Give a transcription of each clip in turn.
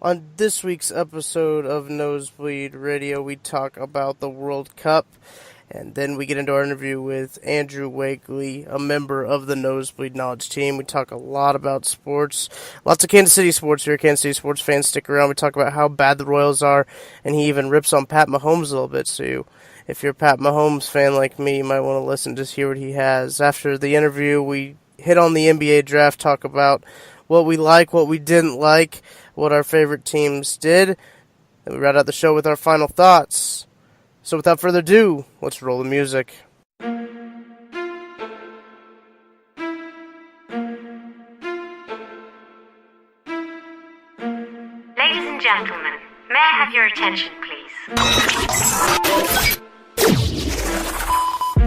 On this week's episode of Nosebleed Radio, we talk about the World Cup, and then we get into our interview with Andrew Wegley, a member of the Nosebleed Knowledge team. We talk a lot about sports, lots of Kansas City sports here. Kansas City sports fans, stick around. We talk about how bad the Royals are, and he even rips on Pat Mahomes a little bit, so if you're a Pat Mahomes fan like me, you might want to listen, just hear what he has. After the interview, we hit on the NBA draft, talk about what we like, what we didn't like, what our favorite teams did, and we round out the show with our final thoughts. So without further ado, let's roll the music. Ladies and gentlemen, may I have your attention, please?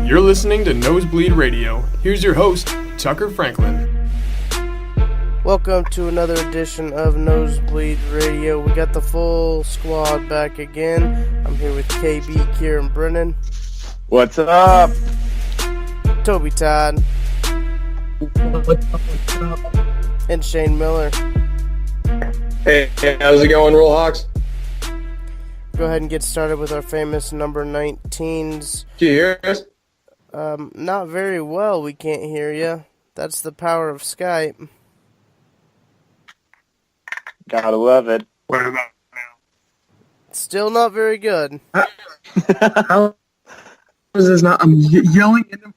You're listening to Nosebleed Radio. Here's your host, Tucker Franklin. Welcome to another edition of Nosebleed Radio. We got the full squad back again. I'm here with KB, Kieran Brennan. What's up? Toby Todd. And Shane Miller. Hey, how's it going, Roll Hawks? Go ahead and get started with our famous number 19s. Can you hear us? Not very well, we can't hear you. That's the power of Skype. Gotta love it. What about now? Still not very good. How is this not? I'm yelling into my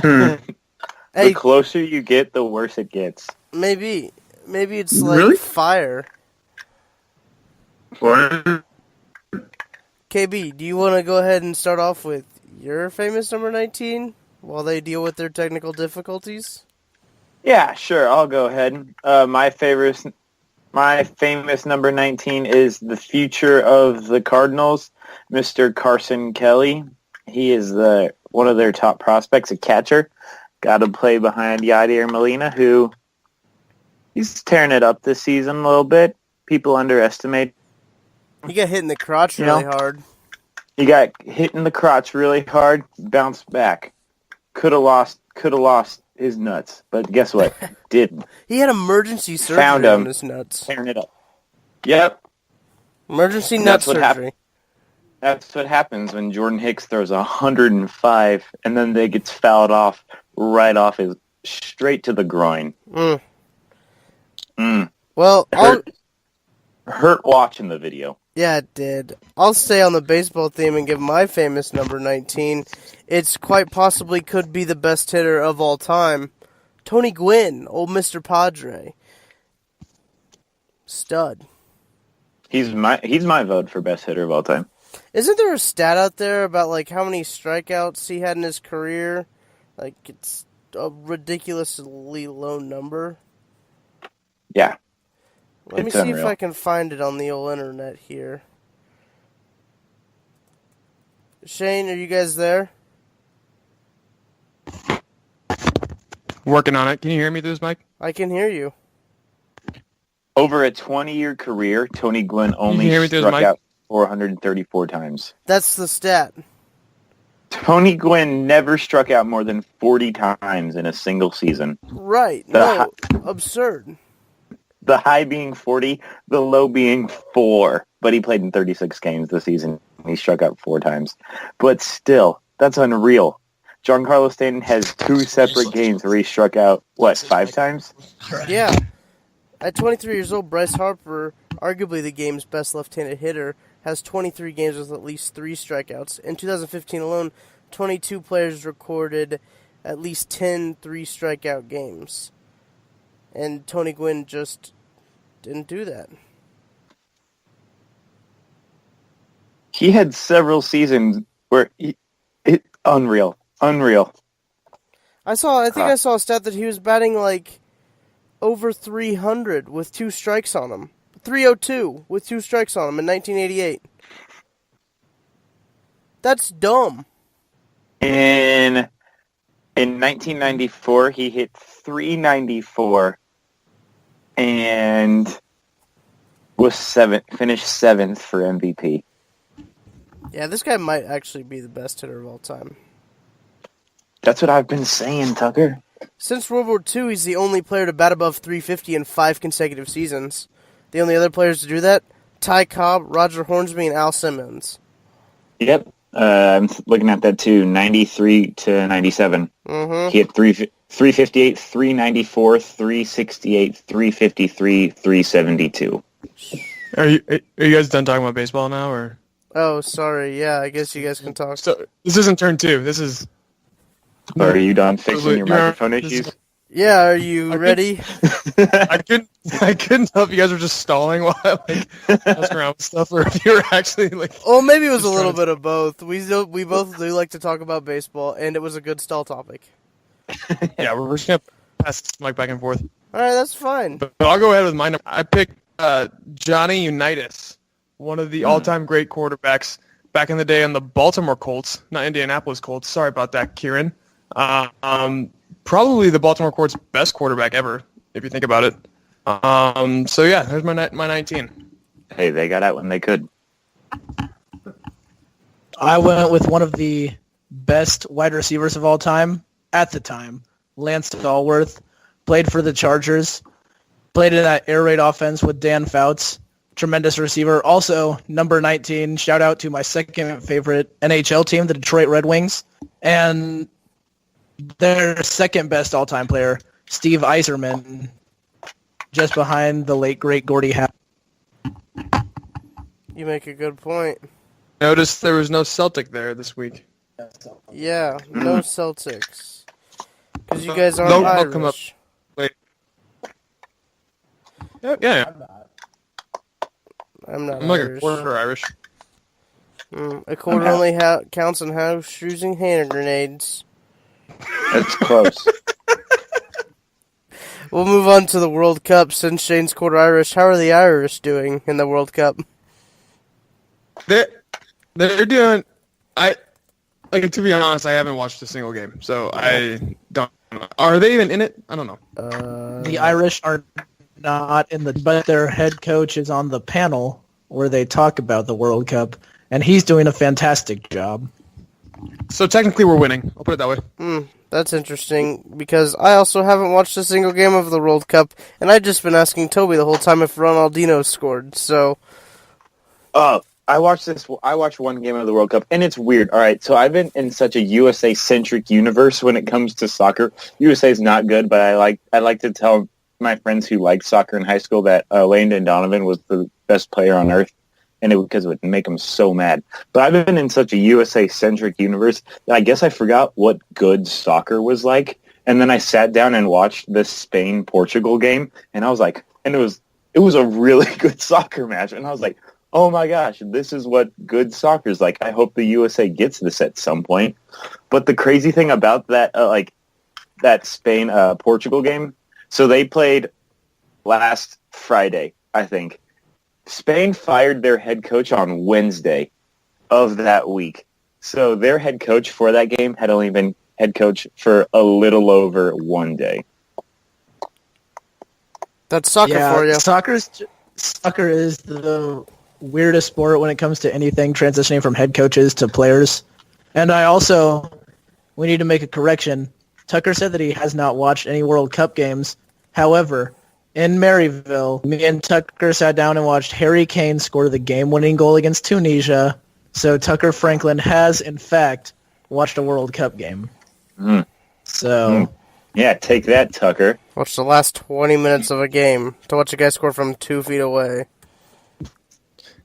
computer. Hey, The closer you get, the worse it gets. maybe it's like Really? fire. What? KB, do you want to go ahead and start off with your famous number 19 while they deal with their technical difficulties? Yeah, sure, I'll go ahead. My famous number 19 is the future of the Cardinals, Mr. Carson Kelly. He is one of their top prospects, a catcher. Got to play behind Yadier Molina, who he's tearing it up this season a little bit. People underestimate. He got hit in the crotch really hard. He got hit in the crotch really hard, bounced back. Could have lost his nuts, but guess what? Didn't. He had emergency surgery Found him. on his nuts. Tearing it up. Yep. Emergency nut That's what surgery. That's what happens when Jordan Hicks throws 105 and then they gets fouled off right off his straight to the groin. Well, Hurt watching the video. yeah, it did. I'll stay on the baseball theme and give my famous number 19. It's quite possibly could be the best hitter of all time. Tony Gwynn, old Mr. Padre. Stud. He's my vote for best hitter of all time. Isn't there a stat out there about like how many strikeouts he had in his career? Like it's a ridiculously low number. Yeah. Let me It's see if unreal. I can find it on the old internet here. Shane, are you guys there? Working on it. Can you hear me through this mic? I can hear you. Over a 20-year career, Tony Gwynn only hear me through the struck mic? out 434 times. That's the stat. Tony Gwynn never struck out more than 40 times in a single season. Right. The No, absurd. The high being 40, the low being 4. But he played in 36 games this season. He struck out 4 times. But still, that's unreal. Giancarlo Stanton has 2 separate games where he struck out, 5 times? Yeah. At 23 years old, Bryce Harper, arguably the game's best left-handed hitter, has 23 games with at least 3 strikeouts. In 2015 alone, 22 players recorded at least 10 3-strikeout games. And Tony Gwynn just didn't do that. He had several seasons where unreal. I think I saw a stat that he was batting like over 300 with 2 strikes on him. 302 with 2 strikes on him in 1988. That's dumb. In 1994, he hit 394 and finished 7th for MVP. Yeah, this guy might actually be the best hitter of all time. That's what I've been saying, Tucker. Since World War II, he's the only player to bat above 350 in 5 consecutive seasons. The only other players to do that, Ty Cobb, Roger Hornsby, and Al Simmons. Yep. I'm looking at that too, 93 to 97. Mm-hmm. He had 358, 394, 368, 353, 372. Are you guys done talking about baseball now, or? Oh, sorry. Yeah, I guess you guys can talk. So this isn't turn 2. This is. Are you done fixing your microphone issues? Yeah, are you ready? I couldn't tell if you guys were just stalling while I ask around with stuff, or if you were actually Well, maybe it was a little bit of both. We both do like to talk about baseball, and it was a good stall topic. Yeah, we're just gonna pass this mic back and forth. All right, that's fine. But I'll go ahead with mine. I picked Johnny Unitas, one of the all-time great quarterbacks back in the day on the Baltimore Colts, not Indianapolis Colts. Sorry about that, Kieran. Probably the Baltimore Colts' best quarterback ever, if you think about it. So yeah, there's my 19. Hey, they got out when they could. I went with one of the best wide receivers of all time at the time, Lance Stallworth. Played for the Chargers. Played in that air raid offense with Dan Fouts. Tremendous receiver. Also, number 19, shout out to my second favorite NHL team, the Detroit Red Wings. And their second best all-time player, Steve Yzerman, just behind the late, great Gordie Howe. You make a good point. Notice there was no Celtic there this week. Yeah, no Celtics. Because you guys aren't They'll Irish. come up. Wait. Yeah. I'm not I'm like a Irish. quarter Irish. A quarter only counts on house shoes and hand grenades. That's close. We'll move on to the World Cup since Shane's quarter Irish. How are the Irish doing in the World Cup? They're doing. To be honest, I haven't watched a single game, so I don't know. Are they even in it? I don't know. The Irish are not in but their head coach is on the panel where they talk about the World Cup, and he's doing a fantastic job. So technically we're winning. I'll put it that way. That's interesting, because I also haven't watched a single game of the World Cup, and I've just been asking Toby the whole time if Ronaldinho scored, so... I watched one game of the World Cup, and it's weird. All right, so I've been in such a USA-centric universe when it comes to soccer. USA is not good, but I like to tell my friends who liked soccer in high school that Landon Donovan was the best player on earth, and because it would make them so mad. But I've been in such a USA-centric universe that I guess I forgot what good soccer was like, and then I sat down and watched the Spain-Portugal game, and I was like, and it was a really good soccer match, and I was like, oh my gosh, this is what good soccer is like. I hope the USA gets this at some point. But the crazy thing about that, that Spain-Portugal game, so they played last Friday, I think. Spain fired their head coach on Wednesday of that week. So their head coach for that game had only been head coach for a little over 1 day. That's soccer for you. Soccer is the weirdest sport when it comes to anything transitioning from head coaches to players. And we need to make a correction. Tucker said that he has not watched any World Cup games. However, in Maryville, me and Tucker sat down and watched Harry Kane score the game-winning goal against Tunisia. So Tucker Franklin has, in fact, watched a World Cup game. So... Yeah, take that, Tucker. Watch the last 20 minutes of a game to watch a guy score from 2 feet away.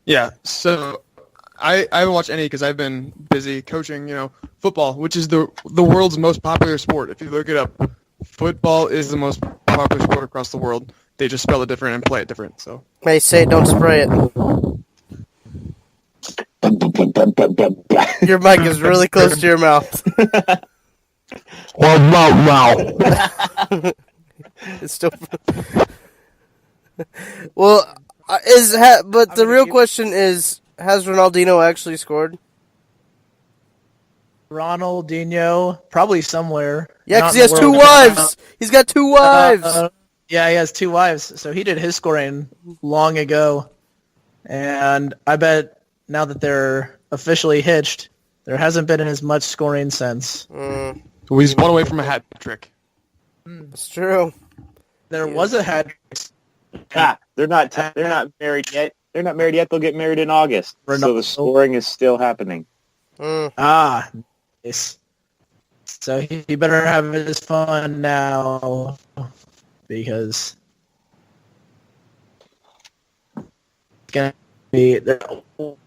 Yeah, so I haven't watched any because I've been busy coaching, football, which is the world's most popular sport. If you look it up, football is the most popular sport across the world. They just spell it different and play it different. So Hey, say it, don't spray it. Your mic is really close to your mouth. It's still... Well... but the real question is, has Ronaldinho actually scored? Ronaldinho, probably somewhere. Yeah, because he has 2 wives. He's got 2 wives. Yeah, he has 2 wives. So he did his scoring long ago. And I bet now that they're officially hitched, there hasn't been as much scoring since. he's one away from a hat trick. It's true. There was a hat They're not married yet. They're not married yet. They'll get married in August. So the scoring is still happening. Nice. So he better have his fun now, because it's gonna be there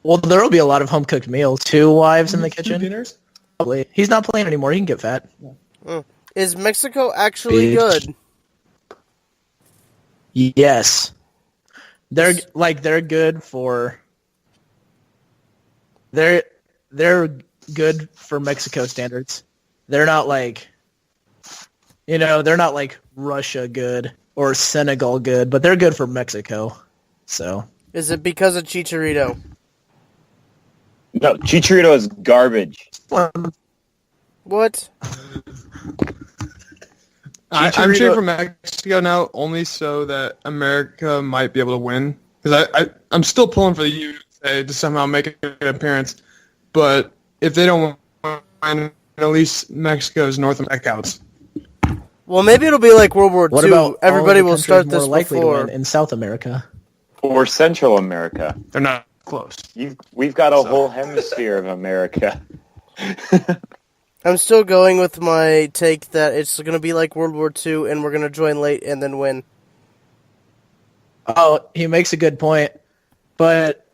will be a lot of home cooked meals. 2 wives in the kitchen. Dinners? Probably. He's not playing anymore. He can get fat. Is Mexico actually good? Yes. They're good for they're good for Mexico standards. They're not like they're not like Russia good or Senegal good, but they're good for Mexico. So Is it because of Chicharito? No, Chicharito is garbage. What? I'm cheering for Mexico now, only so that America might be able to win. Because I'm still pulling for the USA to somehow make an appearance. But if they don't win, at least Mexico's North America counts. Well, maybe it'll be like World War what II. about Everybody all the will start countries this more likely to before. win in South America? Or Central America. They're not close. We've got a whole hemisphere of America. I'm still going with my take that it's going to be like World War II, and we're going to join late and then win. Oh, he makes a good point, but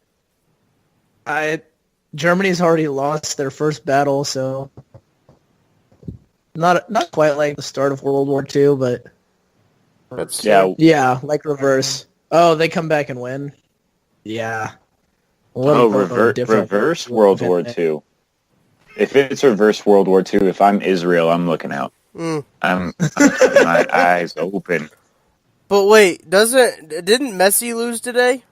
Germany's already lost their first battle, so not quite like the start of World War II, but That's yeah, like reverse. Oh, they come back and win. Yeah. Reverse World War II. If it's reverse World War II, if I'm Israel, I'm looking out. I'm keeping my eyes open. But wait, didn't Messi lose today?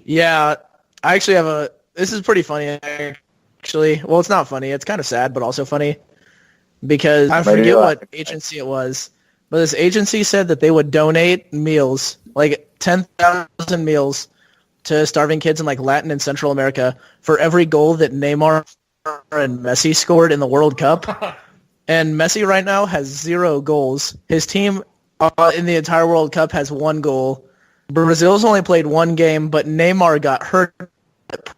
Yeah, I actually have this is pretty funny, actually. Well, it's not funny. It's kind of sad, but also funny. Because I forget what agency it was, but this agency said that they would donate meals, like 10,000 meals, to starving kids in like Latin and Central America for every goal that Neymar and Messi scored in the World Cup. And Messi right now has 0 goals. His team in the entire World Cup has 1 goal. Brazil's only played 1 game, but Neymar got hurt at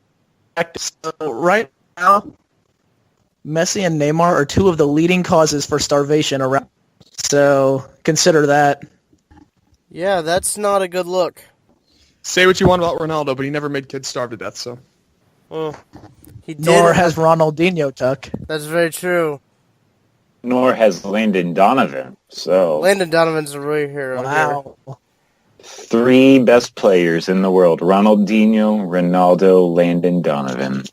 practice. So right now, Messi and Neymar are 2 of the leading causes for starvation around. So consider that. Yeah, that's not a good look. Say what you want about Ronaldo, but he never made kids starve to death, so. He did. Nor has Ronaldinho, Tuck. That's very true. Nor has Landon Donovan. So Landon Donovan's a real hero. Wow. 3 best players in the world: Ronaldinho, Ronaldo, Landon Donovan.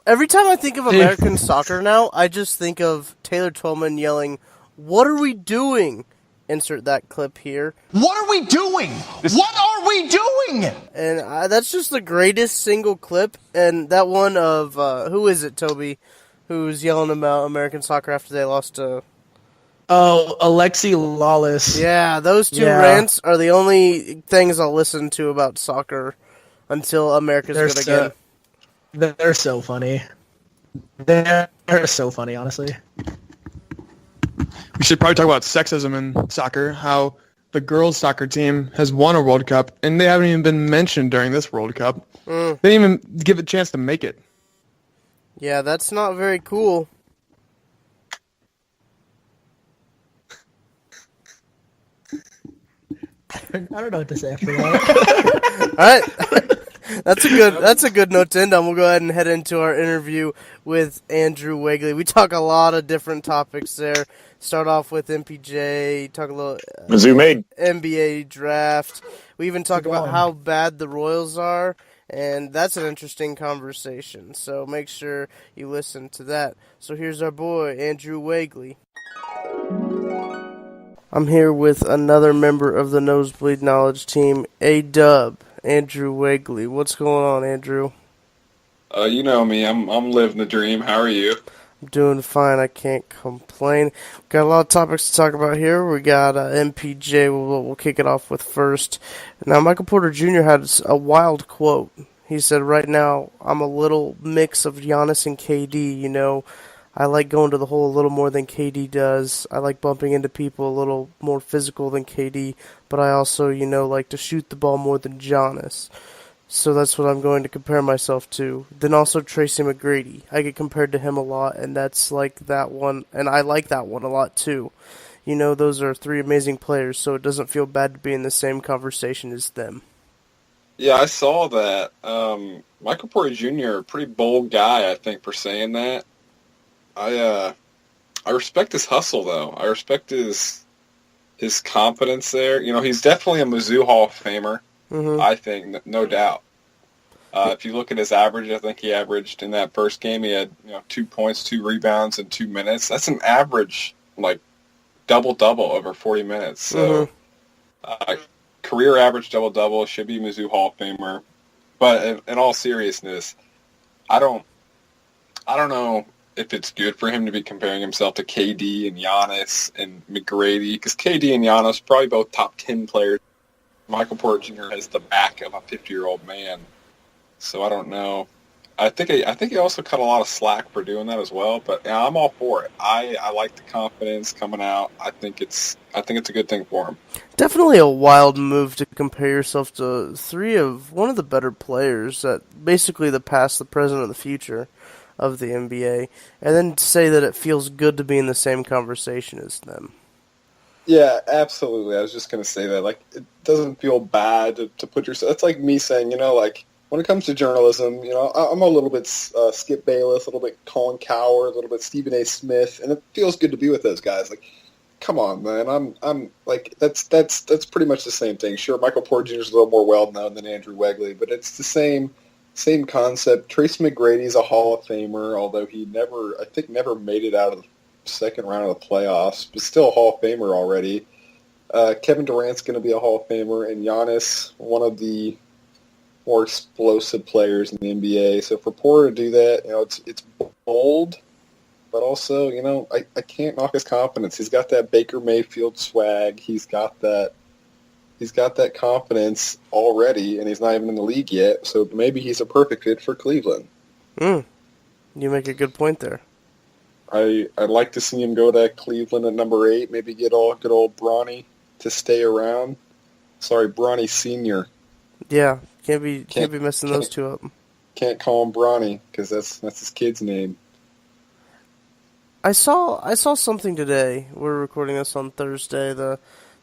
Every time I think of American soccer now, I just think of Taylor Twellman yelling, "What are we doing?" Insert that clip here. What are we doing? What are we doing? And that's just the greatest single clip. And that one of, who is it, Toby, who's yelling about American soccer after they lost to... Oh, Alexi Lawless. Yeah, those 2 rants are the only things I'll listen to about soccer until America's good again. They're so funny. They're so funny, honestly. We should probably talk about sexism in soccer, how the girls' soccer team has won a World Cup, and they haven't even been mentioned during this World Cup. They didn't even give a chance to make it. Yeah, that's not very cool. I don't know what to say after that. All right. That's a good note to end on. We'll go ahead and head into our interview with Andrew Wegley. We talk a lot of different topics there. Start off with MPJ, talk a little NBA draft. We even talk about how bad the Royals are, and that's an interesting conversation. So make sure you listen to that. So here's our boy, Andrew Wegley. I'm here with another member of the Nosebleed Knowledge team, A-Dub, Andrew Wegley. What's going on, Andrew? You know me. I'm living the dream. How are you? I'm doing fine. I can't complain. Got a lot of topics to talk about here. We got MPJ. We'll kick it off with first. Now, Michael Porter Jr. had a wild quote. He said, right now, I'm a little mix of Giannis and KD. You know, I like going to the hole a little more than KD does. I like bumping into people a little more physical than KD, but I also, like to shoot the ball more than Giannis. So that's what I'm going to compare myself to. Then also Tracy McGrady. I get compared to him a lot, and that's like that one, and I like that one a lot too. Those are three amazing players, so it doesn't feel bad to be in the same conversation as them. Yeah, I saw that. Michael Porter Jr., a pretty bold guy, I think, for saying that. I respect his hustle, though. I respect his confidence there. He's definitely a Mizzou Hall of Famer, I think, no doubt. If you look at his average, I think he averaged in that first game, he had 2 points, 2 rebounds in 2 minutes. That's an average, like, double-double over 40 minutes. So, career average double-double, should be Mizzou Hall of Famer. But in all seriousness, I don't know if it's good for him to be comparing himself to KD and Giannis and McGrady, because KD and Giannis are probably both top 10 players. Michael Porter Jr. has the back of a 50-year-old man. So I don't know. I think he also cut a lot of slack for doing that as well, but yeah, I'm all for it. I like the confidence coming out. I think it's a good thing for him. Definitely a wild move to compare yourself to one of the better players at basically the past, the present, and the future of the NBA, and then say that it feels good to be in the same conversation as them. Yeah, absolutely. I was just going to say that. Like, it doesn't feel bad to put yourself. It's like me saying, when it comes to journalism, I'm a little bit Skip Bayless, a little bit Colin Cowherd, a little bit Stephen A. Smith, and it feels good to be with those guys. Like, come on, man. I'm like that's pretty much the same thing. Sure, Michael Porter Jr. is a little more well known than Andrew Wegley, but it's the same concept. Tracy McGrady's a Hall of Famer, although he never made it out of the second round of the playoffs, but still a Hall of Famer already. Kevin Durant's going to be a Hall of Famer, and Giannis, one of the more explosive players in the NBA. So for Porter to do that, it's bold, but also, I can't knock his confidence. He's got that Baker Mayfield swag. He's got that confidence already, and he's not even in the league yet. So maybe he's a perfect fit for Cleveland. You make a good point there. I'd like to see him go to Cleveland at number 8. Maybe get good old Bronny to stay around. Sorry, Bronny Senior. Yeah, can't be messing those two up. Can't call him Bronny because that's his kid's name. I saw something today. We're recording this on Thursday, the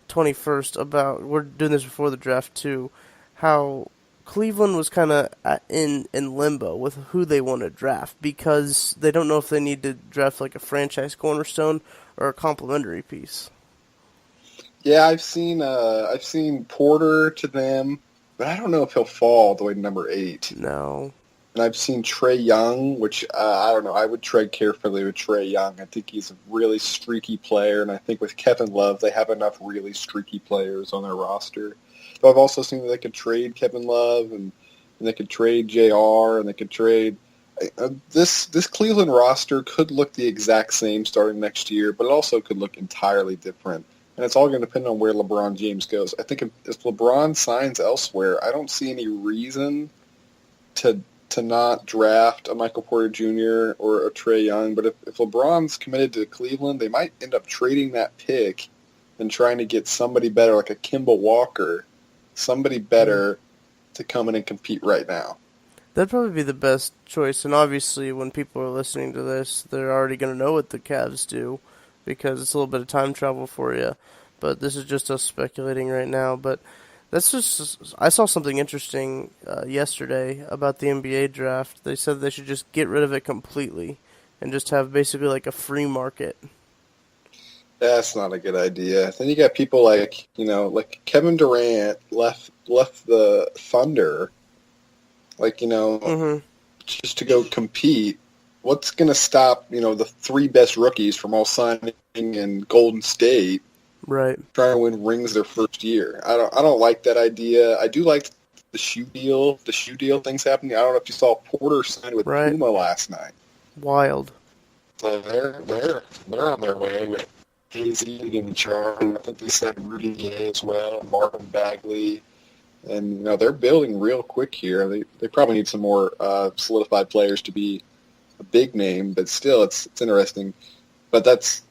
21st. We're doing this before the draft too. How Cleveland was kind of in limbo with who they want to draft because they don't know if they need to draft like a franchise cornerstone or a complementary piece. Yeah, I've seen Porter to them, but I don't know if he'll fall all the way to number 8. No. And I've seen Trae Young, which I don't know. I would tread carefully with Trae Young. I think he's a really streaky player, and I think with Kevin Love, they have enough really streaky players on their roster. But I've also seen that they could trade Kevin Love, and they could trade JR, and they could trade this Cleveland roster could look the exact same starting next year, but it also could look entirely different. And it's all going to depend on where LeBron James goes. I think if LeBron signs elsewhere, I don't see any reason to not draft a Michael Porter Jr. or a Trae Young. But if LeBron's committed to Cleveland, they might end up trading that pick and trying to get somebody better, like a Kemba Walker, somebody better to come in and compete right now. That'd probably be the best choice. And obviously, when people are listening to this, they're already going to know what the Cavs do because it's a little bit of time travel for you. But this is just us speculating right now. But that's just, I saw something interesting yesterday about the NBA draft. They said they should just get rid of it completely and just have basically like a free market. That's not a good idea. Then you got people like Kevin Durant left the Thunder, just to go compete. What's going to stop, the 3 best rookies from all signing in Golden State? Right. Trying to win rings their first year. I don't like that idea. I do like the shoe deal. The shoe deal things happening. I don't know if you saw Porter signed with Puma last night. Wild. So they're on their way with KZ and Charlie. I think they signed Rudy Gay as well, Marvin Bagley. And they're building real quick here. They probably need some more solidified players to be a big name, but still, it's interesting. But that's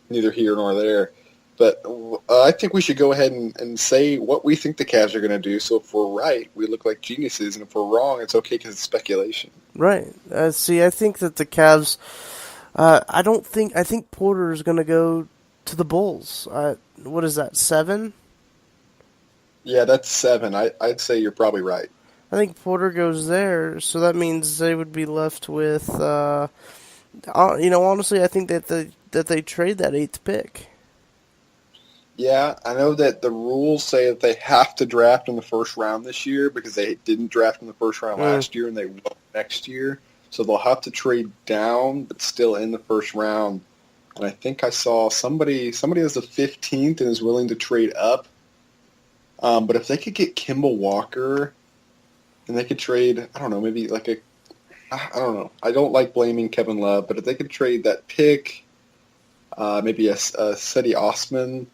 neither here nor there. But I think we should go ahead and say what we think the Cavs are going to do. So if we're right, we look like geniuses, and if we're wrong, it's okay because it's speculation. Right. See, I think that the Cavs. I think Porter is going to go to the Bulls. What is that? 7? Yeah, that's 7. I'd say you're probably right. I think Porter goes there, so that means they would be left with. Honestly, I think that they trade that 8th pick. Yeah, I know that the rules say that they have to draft in the first round this year because they didn't draft in the first round last year and they won't next year. So they'll have to trade down, but still in the first round. And I think I saw somebody has the 15th and is willing to trade up. But if they could get Kemba Walker, and they could trade, I don't know, maybe I don't know. I don't like blaming Kevin Love, but if they could trade that pick, maybe a Cedi Osman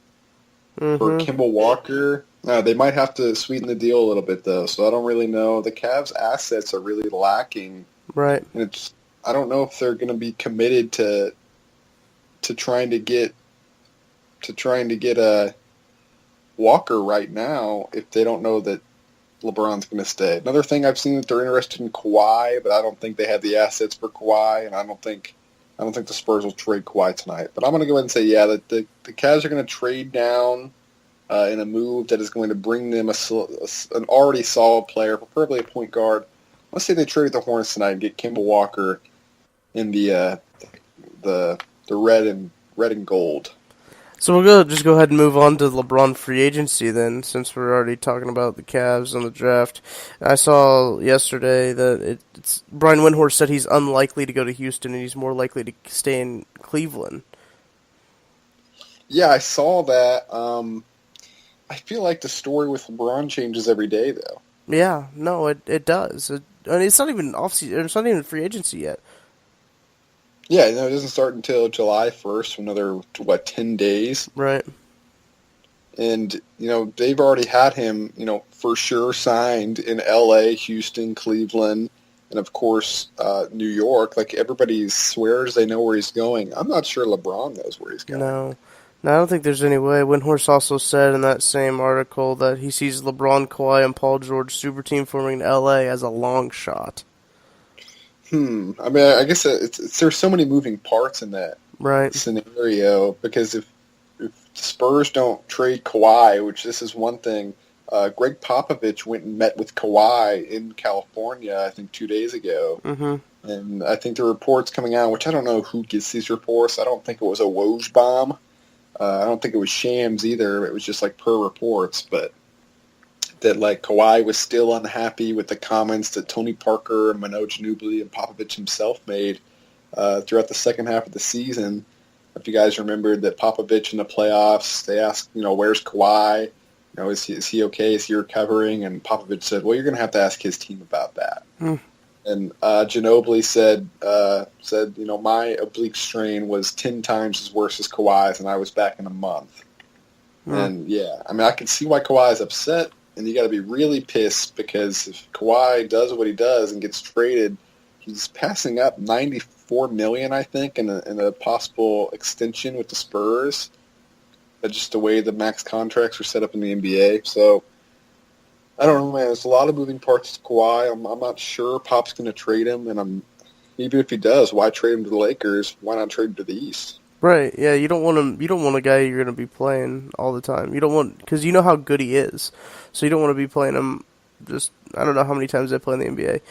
for Kemba Walker, they might have to sweeten the deal a little bit, though. So I don't really know. The Cavs' assets are really lacking. Right. And I don't know if they're going to be committed to trying to get a Walker right now if they don't know that LeBron's going to stay. Another thing I've seen that they're interested in Kawhi, but I don't think they have the assets for Kawhi, and I don't think the Spurs will trade Kawhi tonight. But I'm going to go ahead and say, yeah, that the Cavs are going to trade down in a move that is going to bring them an already solid player, preferably a point guard. Let's say they trade the Hornets tonight and get Kemba Walker in the red and gold. So we'll just go ahead and move on to LeBron free agency then, since we're already talking about the Cavs and the draft. I saw yesterday that Brian Windhorst said he's unlikely to go to Houston and he's more likely to stay in Cleveland. Yeah, I saw that. I feel like the story with LeBron changes every day, though. Yeah, no, it does. It's not even off-season. It's not even free agency yet. Yeah, no, it doesn't start until July 1st, for another, 10 days. Right. And, they've already had him, for sure signed in L.A., Houston, Cleveland, and, of course, New York. Like, everybody swears they know where he's going. I'm not sure LeBron knows where he's going. No, I don't think there's any way. Windhorst also said in that same article that he sees LeBron, Kawhi, and Paul George super team forming in L.A. as a long shot. I mean, I guess there's so many moving parts in that scenario, because if the Spurs don't trade Kawhi, which this is one thing, Greg Popovich went and met with Kawhi in California, I think 2 days ago. Mm-hmm. And I think the reports coming out, which I don't know who gets these reports. I don't think it was a Woj bomb. I don't think it was Shams either. It was just per reports, but that Kawhi was still unhappy with the comments that Tony Parker and Manoj Ginobili and Popovich himself made throughout the second half of the season. If you guys remembered that Popovich in the playoffs, they asked, where's Kawhi? Is he okay? Is he recovering? And Popovich said, well, you're going to have to ask his team about that. And Ginobili said, my oblique strain was 10 times as worse as Kawhi's, and I was back in a month. And yeah, I mean, I can see why Kawhi is upset. And you got to be really pissed, because if Kawhi does what he does and gets traded, he's passing up $94 million, I think, in a possible extension with the Spurs. That's just the way the max contracts are set up in the NBA. So I don't know, man. There's a lot of moving parts to Kawhi. I'm not sure Pop's going to trade him, and even if he does, why trade him to the Lakers? Why not trade him to the East? Right, yeah, you don't want him. You don't want a guy you're going to be playing all the time. You don't want, because you know how good he is, so you don't want to be playing him. Just, I don't know how many times they play in the NBA.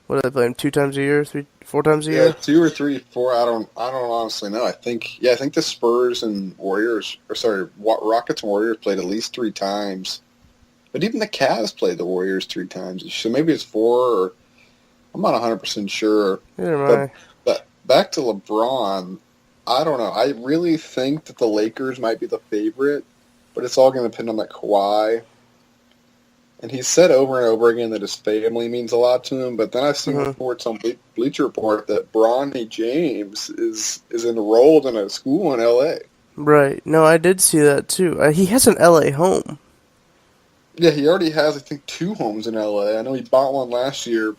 What do they play him? 2 times a year, 4 times a year? Yeah, 2 or 3, 4. I don't honestly know. I think the Spurs and Rockets and Warriors played at least 3 times. But even the Cavs played the Warriors 3 times. So maybe it's 4, or I'm not 100% sure. Neither am I. But back to LeBron. I don't know. I really think that the Lakers might be the favorite, but it's all going to depend on that Kawhi. And he's said over and over again that his family means a lot to him, but then I've seen reports on Bleacher Report that Bronny James is enrolled in a school in L.A. Right. No, I did see that too. He has an L.A. home. Yeah, he already has, I think, 2 homes in L.A. I know he bought one last year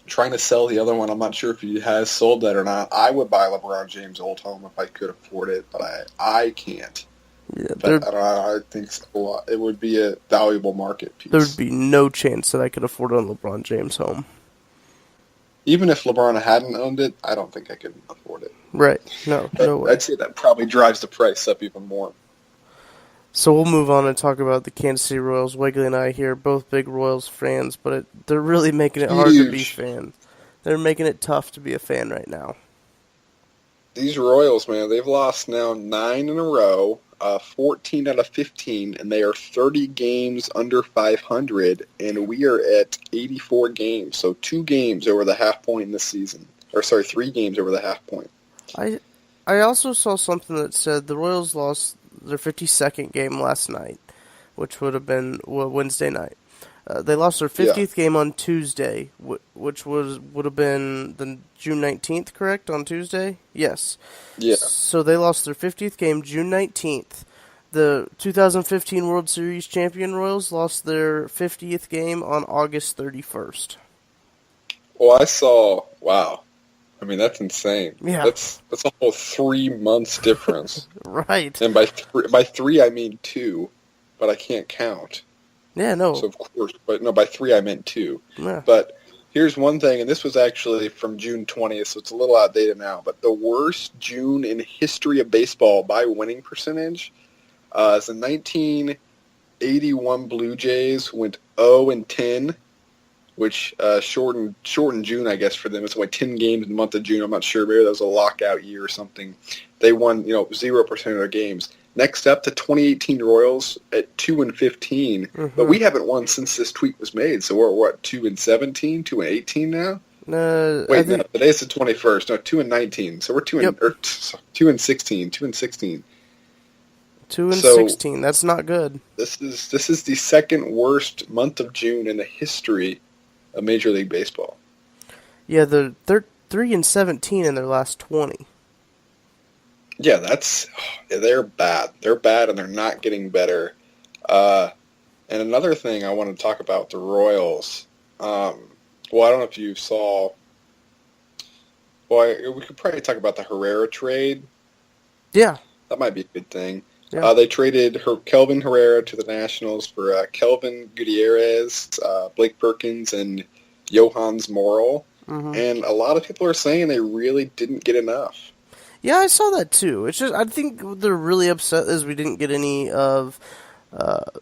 trying to sell the other one. I'm not sure if he has sold that or not. I would buy LeBron James' old home if I could afford it, but I can't. Yeah, but I think it would be a valuable market piece. There would be no chance that I could afford a LeBron James home. Even if LeBron hadn't owned it, I don't think I could afford it. Right. No way. I'd say that probably drives the price up even more. So we'll move on and talk about the Kansas City Royals. Wegley and I here, both big Royals fans, but they're really making it hard to be a fan. They're making it tough to be a fan right now. These Royals, man, they've lost now 9 in a row, 14 out of 15, and they are 30 games under 500, and we are at 84 games. So 2 games over the half point in this season. 3 games over the half point. I also saw something that said the Royals lost their 52nd game last night, which would have been Wednesday night. They lost their 50th game on Tuesday, which would have been the June 19th, correct, on Tuesday? Yes. Yeah. So they lost their 50th game June 19th. The 2015 World Series champion Royals lost their 50th game on August 31st. Well, I saw, wow. I mean, that's insane. Yeah. That's a whole 3 months difference. Right. And by three, I mean 2, but I can't count. Yeah, no. So, of course, but no, by 3, I meant 2. Yeah. But here's one thing, and this was actually from June 20th, so it's a little outdated now, but the worst June in history of baseball by winning percentage is the 1981 Blue Jays went 0-10, which shortened June, I guess, for them. It's only 10 games in the month of June. I'm not sure. Maybe that was a lockout year or something. They won, 0% of their games. Next up, the 2018 Royals at 2-15. Mm-hmm. But we haven't won since this tweet was made. So we're what, 2-17, 2-18 now? Wait, no, today's the 21st. No, 2-19. So we're 2-16, 2-16. 2-16. That's not good. This is the second worst month of June in the history of Major League Baseball. Yeah, they're 3-17 in their last 20. Yeah, they're bad. They're bad, and they're not getting better. And another thing I want to talk about the Royals. I don't know if you saw. Well, we could probably talk about the Herrera trade. Yeah, that might be a good thing. Yeah. They traded Kelvin Herrera to the Nationals for Kelvin Gutierrez, Blake Perkins, and Johans Morel. Mm-hmm. And a lot of people are saying they really didn't get enough. Yeah, I saw that too. It's just I think they're really upset as we didn't get any of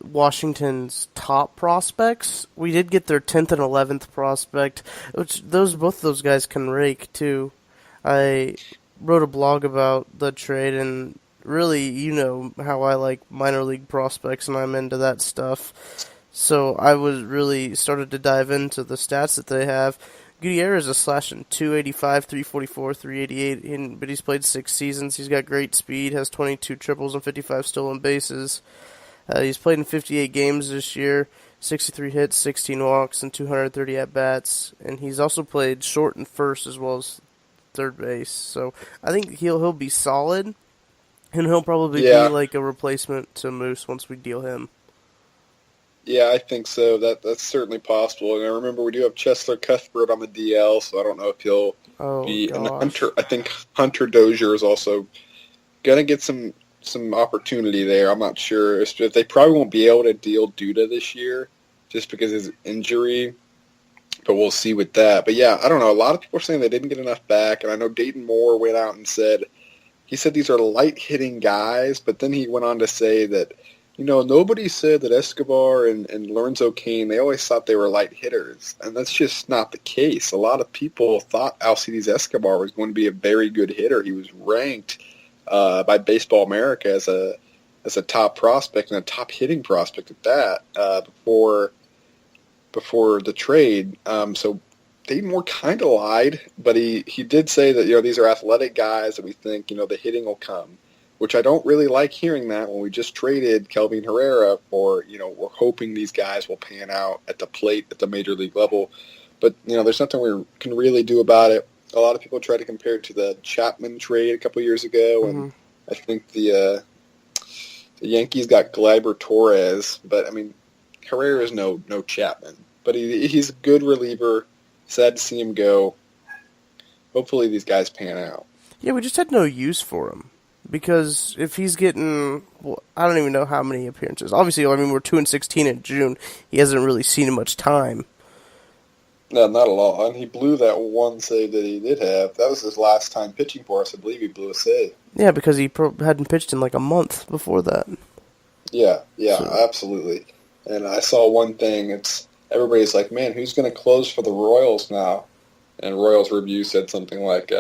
Washington's top prospects. We did get their 10th and 11th prospect, which both those guys can rake too. I wrote a blog about the trade, and really, you know how I like minor league prospects, and I'm into that stuff. So I was really started to dive into the stats that they have. Gutierrez is slashing 285, 344, 388, but he's played 6 seasons. He's got great speed, has 22 triples and 55 stolen bases. He's played in 58 games this year, 63 hits, 16 walks, and 230 at-bats. And he's also played short and first as well as third base. So I think he'll be solid, and he'll probably be like a replacement to Moose once we deal him. Yeah, I think so. That's certainly possible. And I remember we do have Cheslor Cuthbert on the DL, so I don't know if he'll be. Gosh. And Hunter, I think Hunter Dozier is also going to get some opportunity there. I'm not sure. They probably won't be able to deal Duda this year just because of his injury, but we'll see with that. But yeah, I don't know. A lot of people are saying they didn't get enough back, and I know Dayton Moore went out and said these are light-hitting guys, but then he went on to say that, nobody said that Escobar and Lorenzo Cain, they always thought they were light hitters, and that's just not the case. A lot of people thought Alcides Escobar was going to be a very good hitter. He was ranked by Baseball America as a top prospect and a top hitting prospect at that before the trade. So Dayton Moore kind of lied, but he did say that these are athletic guys that we think the hitting will come, which I don't really like hearing that when we just traded Kelvin Herrera for we're hoping these guys will pan out at the plate at the major league level, but there's nothing we can really do about it. A lot of people try to compare it to the Chapman trade a couple years ago, and I think the Yankees got Gleyber Torres, but I mean Herrera is no Chapman, but he's a good reliever, sad to see him go. Hopefully these guys pan out. Yeah, we just had no use for him. Because if he's getting, well, I don't even know how many appearances. Obviously, I mean, we're 2-16 in June. He hasn't really seen much time. No, not a lot. And he blew that one save that he did have. That was his last time pitching for us. I believe he blew a save. Yeah, because he hadn't pitched in like a month before that. Yeah, absolutely. And I saw one thing. Everybody's like, man, who's going to close for the Royals now? And Royals Review said something like,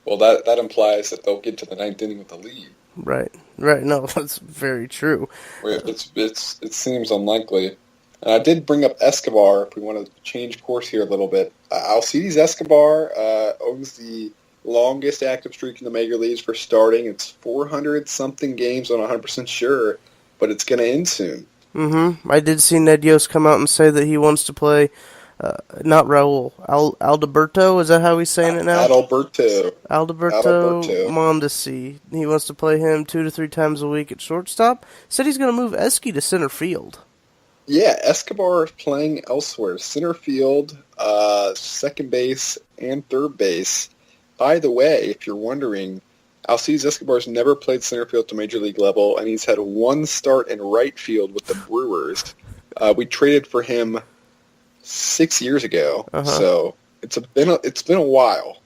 well, that implies that they'll get to the ninth inning with the lead. Right. No, that's very true. It seems unlikely. And I did bring up Escobar, if we want to change course here a little bit. Alcides Escobar owns the longest active streak in the major leagues for starting. It's 400-something games, I'm not 100% sure, but it's going to end soon. Mm-hmm. I did see Ned Yost come out and say that he wants to play, not Raul, Alberto, is that how he's saying it now? Alberto Mondesi. He wants to play him 2 to 3 times a week at shortstop. Said he's going to move Esky to center field. Yeah, Escobar is playing elsewhere. Center field, second base, and third base. By the way, if you're wondering, Alcides Escobar's never played center field to major league level, and he's had one start in right field with the Brewers. We traded for him 6 years ago, so it's been a while.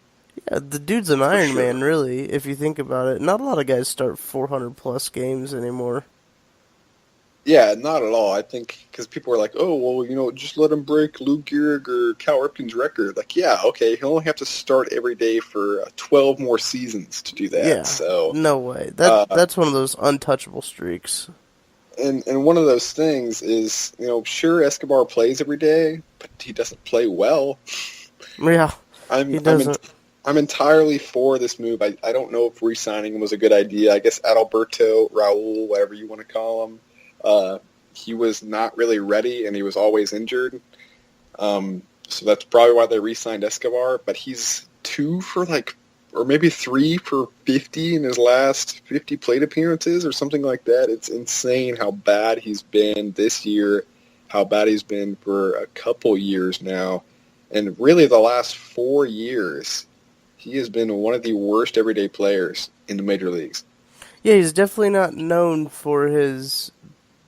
Yeah, the dude's an Iron Man, really, if you think about it. Not a lot of guys start 400-plus games anymore. Yeah, not at all. I think because people are like, oh, well, just let him break Lou Gehrig or Cal Ripken's record. Like, yeah, okay, he'll only have to start every day for 12 more seasons to do that. Yeah, so no way. That's one of those untouchable streaks. And one of those things is, sure, Escobar plays every day, but he doesn't play well. Yeah, he doesn't. I'm entirely for this move. I don't know if re-signing him was a good idea. I guess Adalberto, Raul, whatever you want to call him, he was not really ready, and he was always injured. So that's probably why they re-signed Escobar. But he's 2 for or maybe 3 for 50 in his last 50 plate appearances or something like that. It's insane how bad he's been this year, how bad he's been for a couple years now. And really the last 4 years, he has been one of the worst everyday players in the major leagues. Yeah, he's definitely not known for his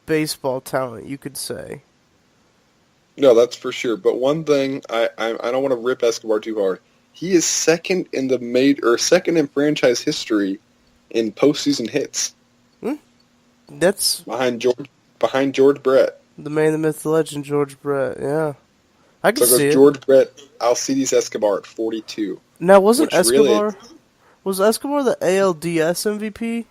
baseball talent, you could say. No, that's for sure. But one thing, I don't want to rip Escobar too hard. He is second in franchise history in postseason hits. That's behind George Brett. The man, the myth, the legend, George Brett. Yeah, I can see it. George Brett, Alcides Escobar at 42. Now, wasn't Escobar? Was Escobar the ALDS MVP?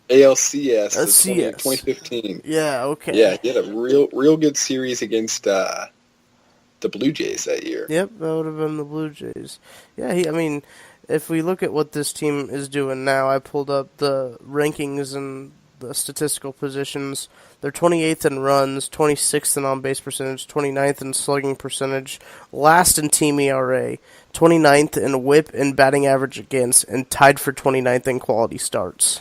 ALCS, 2015. Yeah, okay. Yeah, he had a real good series against the Blue Jays that year. Yep, that would have been the Blue Jays. Yeah, if we look at what this team is doing now, I pulled up the rankings and the statistical positions. They're 28th in runs, 26th in on-base percentage, 29th in slugging percentage, last in team ERA, 29th in whip and batting average against, and tied for 29th in quality starts.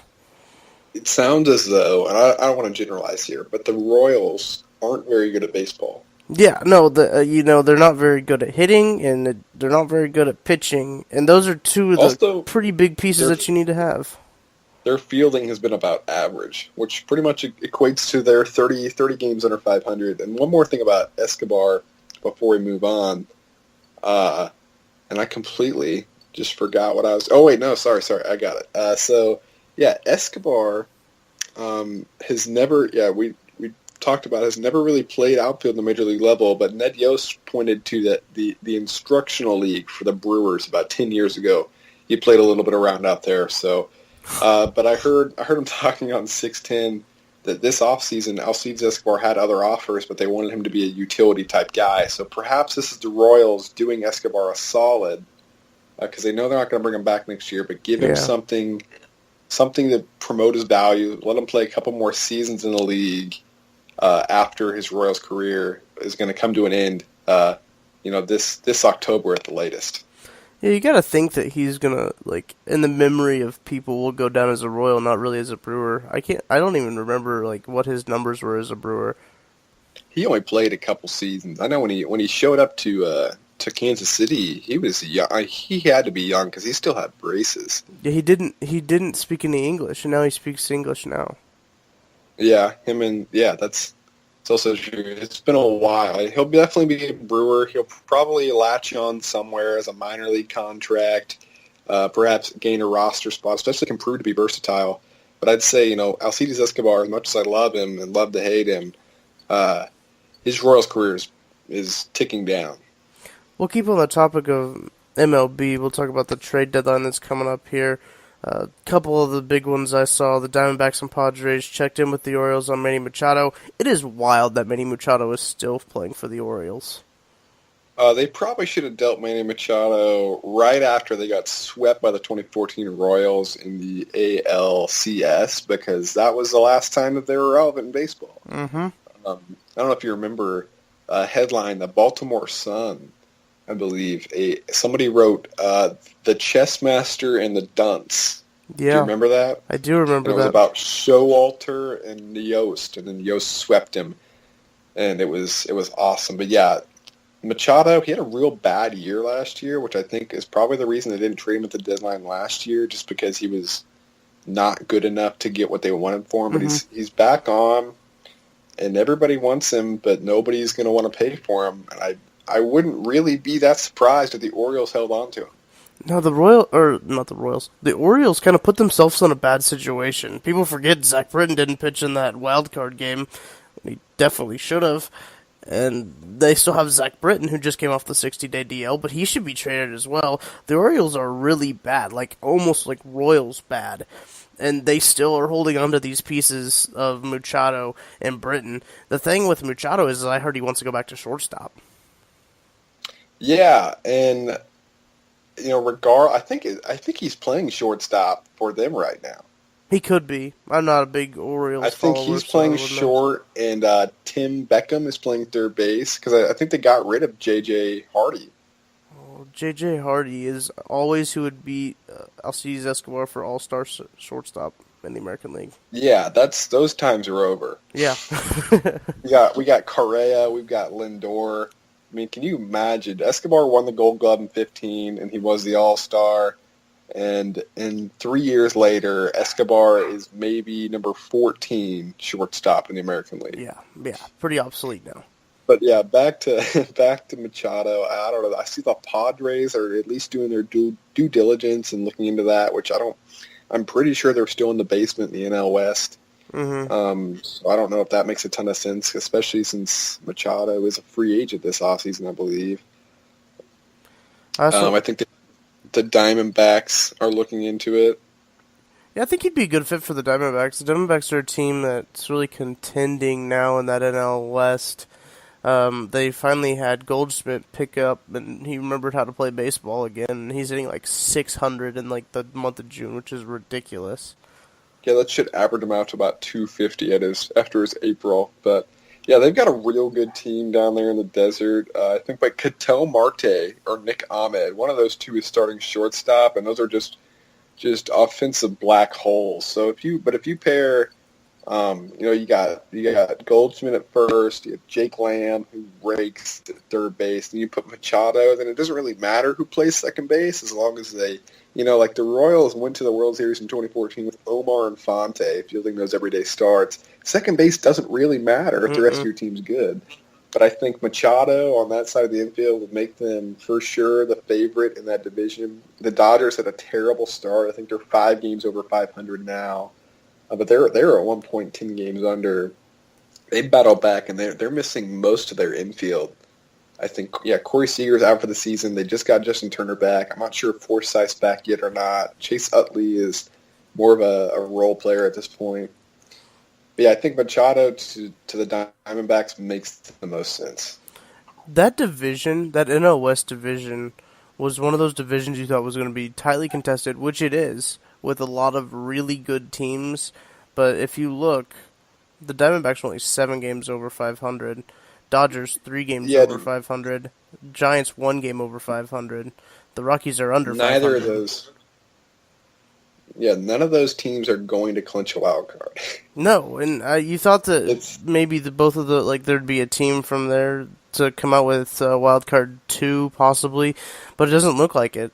It sounds as though, and I don't want to generalize here, but the Royals aren't very good at baseball. Yeah, no, they're not very good at hitting, and they're not very good at pitching, and those are two of the pretty big pieces that you need to have. Their fielding has been about average, which pretty much equates to their 30 games under 500. And one more thing about Escobar before we move on, and I completely just forgot what I was... Oh, wait, no, sorry, I got it. Escobar has never... Yeah, we talked about has never really played outfield in the major league level, but Ned Yost pointed to the instructional league for the Brewers about 10 years ago. He played a little bit around out there, so... but I heard him talking on 610 that this offseason, Alcides Escobar had other offers, but they wanted him to be a utility-type guy. So perhaps this is the Royals doing Escobar a solid, because they know they're not going to bring him back next year, but give him something to promote his value, let him play a couple more seasons in the league after his Royals career is going to come to an end, this October at the latest. Yeah, you gotta think that he's gonna, in the memory of people, will go down as a Royal, not really as a Brewer. I don't even remember, what his numbers were as a Brewer. He only played a couple seasons. I know when he showed up to to Kansas City, he was young. He had to be young because he still had braces. Yeah, he didn't speak any English, and now he speaks English now. Yeah, it's also true. It's been a while. He'll definitely be a Brewer. He'll probably latch on somewhere as a minor league contract, perhaps gain a roster spot, especially can prove to be versatile. But I'd say, Alcides Escobar, as much as I love him and love to hate him, his Royals career is ticking down. We'll keep on the topic of MLB. We'll talk about the trade deadline that's coming up here. A couple of the big ones I saw, the Diamondbacks and Padres checked in with the Orioles on Manny Machado. It is wild that Manny Machado is still playing for the Orioles. They probably should have dealt Manny Machado right after they got swept by the 2014 Royals in the ALCS, because that was the last time that they were relevant in baseball. Mm-hmm. I don't know if you remember a headline, the Baltimore Sun, I believe. Somebody wrote The Chess Master and the Dunce. Yeah. Do you remember that? I do remember that. It was about Showalter and Yost, and then Yost swept him. And it was awesome. But yeah, Machado, he had a real bad year last year, which I think is probably the reason they didn't trade him at the deadline last year, just because he was not good enough to get what they wanted for him. But he's back on, and everybody wants him, but nobody's going to want to pay for him. And I wouldn't really be that surprised if the Orioles held on to him. No, the Orioles kind of put themselves in a bad situation. People forget Zach Britton didn't pitch in that wild card game. He definitely should have. And they still have Zach Britton, who just came off the 60-day DL, but he should be traded as well. The Orioles are really bad, almost like Royals bad. And they still are holding on to these pieces of Machado and Britton. The thing with Machado is I heard he wants to go back to shortstop. Yeah, and I think he's playing shortstop for them right now. He could be. I'm not a big Orioles I think follower, he's playing short, and Tim Beckham is playing third base, because I think they got rid of J.J. Hardy. Oh, J.J. Hardy is always who would beat Alcides Escobar for All-Star shortstop in the American League. Yeah, those times are over. Yeah. we got Correa, we've got Lindor. I mean, can you imagine? Escobar won the Gold Glove in 2015, and he was the All-Star. And 3 years later, Escobar is maybe number 14 shortstop in the American League. Yeah, pretty obsolete now. But yeah, back to Machado. I don't know. I see the Padres are at least doing their due diligence and looking into that, which I'm pretty sure they're still in the basement in the NL West. Mm-hmm. So I don't know if that makes a ton of sense, especially since Machado is a free agent this offseason, I believe. I think the Diamondbacks are looking into it. Yeah, I think he'd be a good fit for the Diamondbacks. The Diamondbacks are a team that's really contending now in that NL West. They finally had Goldschmidt pick up, and he remembered how to play baseball again. He's hitting 600 in the month of June, which is ridiculous. Yeah, that should average him out to about 250 after his April. But yeah, they've got a real good team down there in the desert. I think Ketel Marte or Nick Ahmed, one of those two is starting shortstop, and those are just offensive black holes. So if you pair, you got Goldschmidt at first, you have Jake Lamb who rakes at third base, and you put Machado, then it doesn't really matter who plays second base as long as they, the Royals went to the World Series in 2014 with Omar Infante fielding those everyday starts. Second base doesn't really matter if the rest of your team's good. But I think Machado on that side of the infield would make them for sure the favorite in that division. The Dodgers had a terrible start. I think they're 5 games over 500 now. But they're at one point 10 games under. They battled back, and they're missing most of their infield. I think, Corey Seager's out for the season. They just got Justin Turner back. I'm not sure if Forsythe's back yet or not. Chase Utley is more of a role player at this point. But yeah, I think Machado to the Diamondbacks makes the most sense. That division, that NL West division, was one of those divisions you thought was going to be tightly contested, which it is, with a lot of really good teams. But if you look, the Diamondbacks are only 7 games over 500. Dodgers 3 games over 500. Giants 1 game over 500. The Rockies are under 500. Neither of those. Yeah, none of those teams are going to clinch a wild card. No, and you thought that maybe both of the there'd be a team from there to come out with Wild Card 2, possibly, but it doesn't look like it.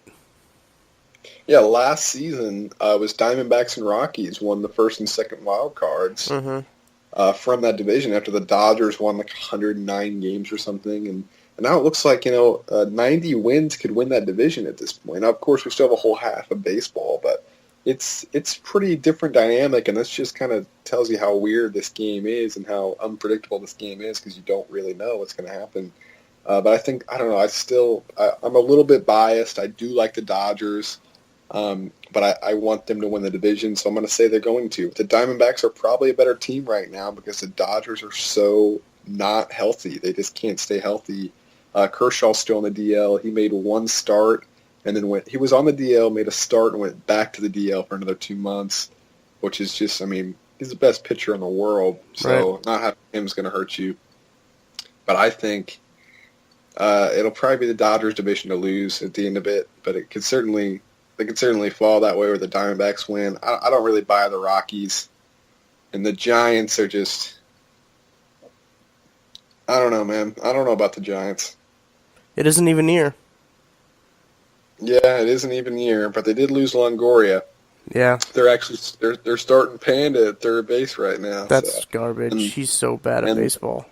Yeah, last season was Diamondbacks and Rockies won the first and second wild cards from that division after the Dodgers won like 109 games or something, and now it looks like 90 wins could win that division at this point. Now, of course, we still have a whole half of baseball, but it's pretty different dynamic, and this just kind of tells you how weird this game is and how unpredictable this game is because you don't really know what's going to happen. But I don't know. I'm a little bit biased. I do like the Dodgers. But I want them to win the division, so I'm going to say they're going to. The Diamondbacks are probably a better team right now because the Dodgers are so not healthy. They just can't stay healthy. Kershaw's still on the DL. He made one start, and then he was on the DL, made a start, and went back to the DL for another 2 months, which is just, he's the best pitcher in the world, so not having him is going to hurt you. But I think it'll probably be the Dodgers division to lose at the end of it, but it could certainly... They could certainly fall that way where the Diamondbacks win. I don't really buy the Rockies. And the Giants are just... I don't know, man. I don't know about the Giants. It isn't even near. Yeah, it isn't even near, but they did lose Longoria. Yeah. They're starting Panda at third base right now. That's garbage. He's so bad at baseball.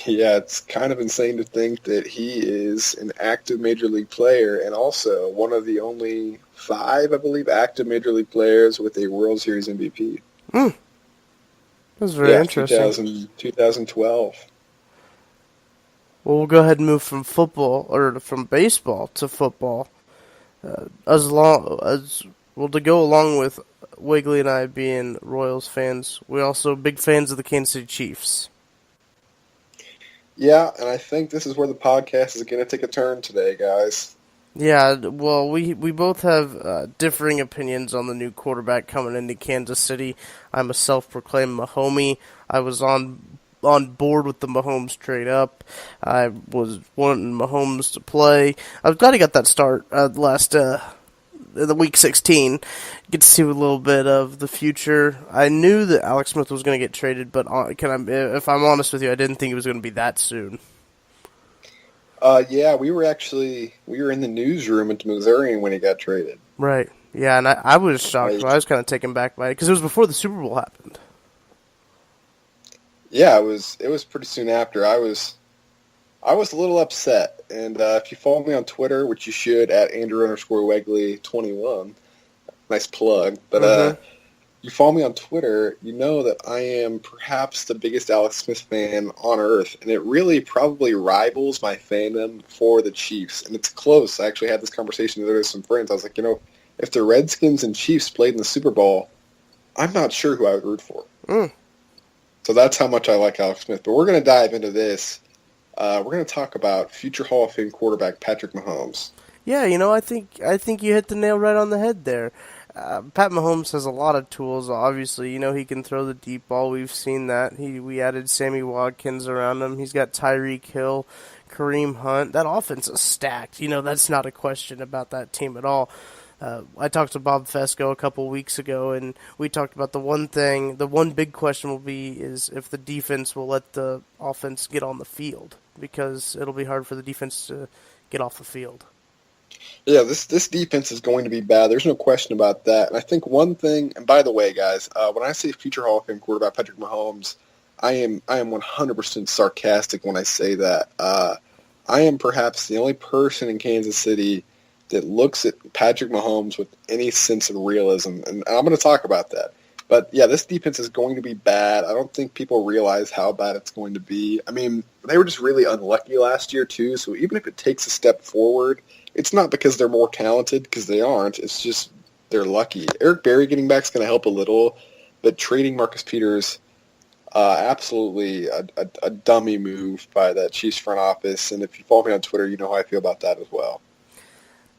Yeah, it's kind of insane to think that he is an active Major League player and also one of the only 5, I believe, active Major League players with a World Series MVP. That's very interesting. 2012. Well, we'll go ahead and move from from baseball to football. To go along with Wegley and I being Royals fans, we're also big fans of the Kansas City Chiefs. Yeah, and I think this is where the podcast is going to take a turn today, guys. Yeah, well, we both have differing opinions on the new quarterback coming into Kansas City. I'm a self-proclaimed Mahomie. I was on board with the Mahomes trade up. I was wanting Mahomes to play. I was glad he got that start the week 16. Get to see a little bit of the future. I knew that Alex Smith was going to get traded, but if I'm honest with you, I didn't think it was going to be that soon. Yeah, we were in the newsroom at Missouri when he got traded. Right. Yeah, and I was shocked. I was kind of taken back by it because it was before the Super Bowl happened. Yeah, it was pretty soon after. I was a little upset, and if you follow me on Twitter, which you should, at Andrew_Wegley21, nice plug, but you follow me on Twitter, you know that I am perhaps the biggest Alex Smith fan on earth, and it really probably rivals my fandom for the Chiefs, and it's close. I actually had this conversation the other day with some friends. I was like, if the Redskins and Chiefs played in the Super Bowl, I'm not sure who I would root for. So that's how much I like Alex Smith, but we're going to dive into this. We're going to talk about future Hall of Fame quarterback Patrick Mahomes. Yeah, I think you hit the nail right on the head there. Pat Mahomes has a lot of tools. Obviously, he can throw the deep ball. We've seen that. We added Sammy Watkins around him. He's got Tyreek Hill, Kareem Hunt. That offense is stacked. That's not a question about that team at all. I talked to Bob Fesco a couple weeks ago, and we talked about the one big question will be is if the defense will let the offense get on the field, because it'll be hard for the defense to get off the field. Yeah, this defense is going to be bad. There's no question about that. And I think one thing, and by the way, guys, when I say future Hall of Fame quarterback Patrick Mahomes, I am 100% sarcastic when I say that. I am perhaps the only person in Kansas City that looks at Patrick Mahomes with any sense of realism, and I'm going to talk about that. But yeah, this defense is going to be bad. I don't think people realize how bad it's going to be. They were just really unlucky last year too, so even if it takes a step forward, it's not because they're more talented, because they aren't. It's just they're lucky. Eric Berry getting back is going to help a little, but trading Marcus Peters, absolutely a dummy move by that Chiefs front office. And if you follow me on Twitter, you know how I feel about that as well.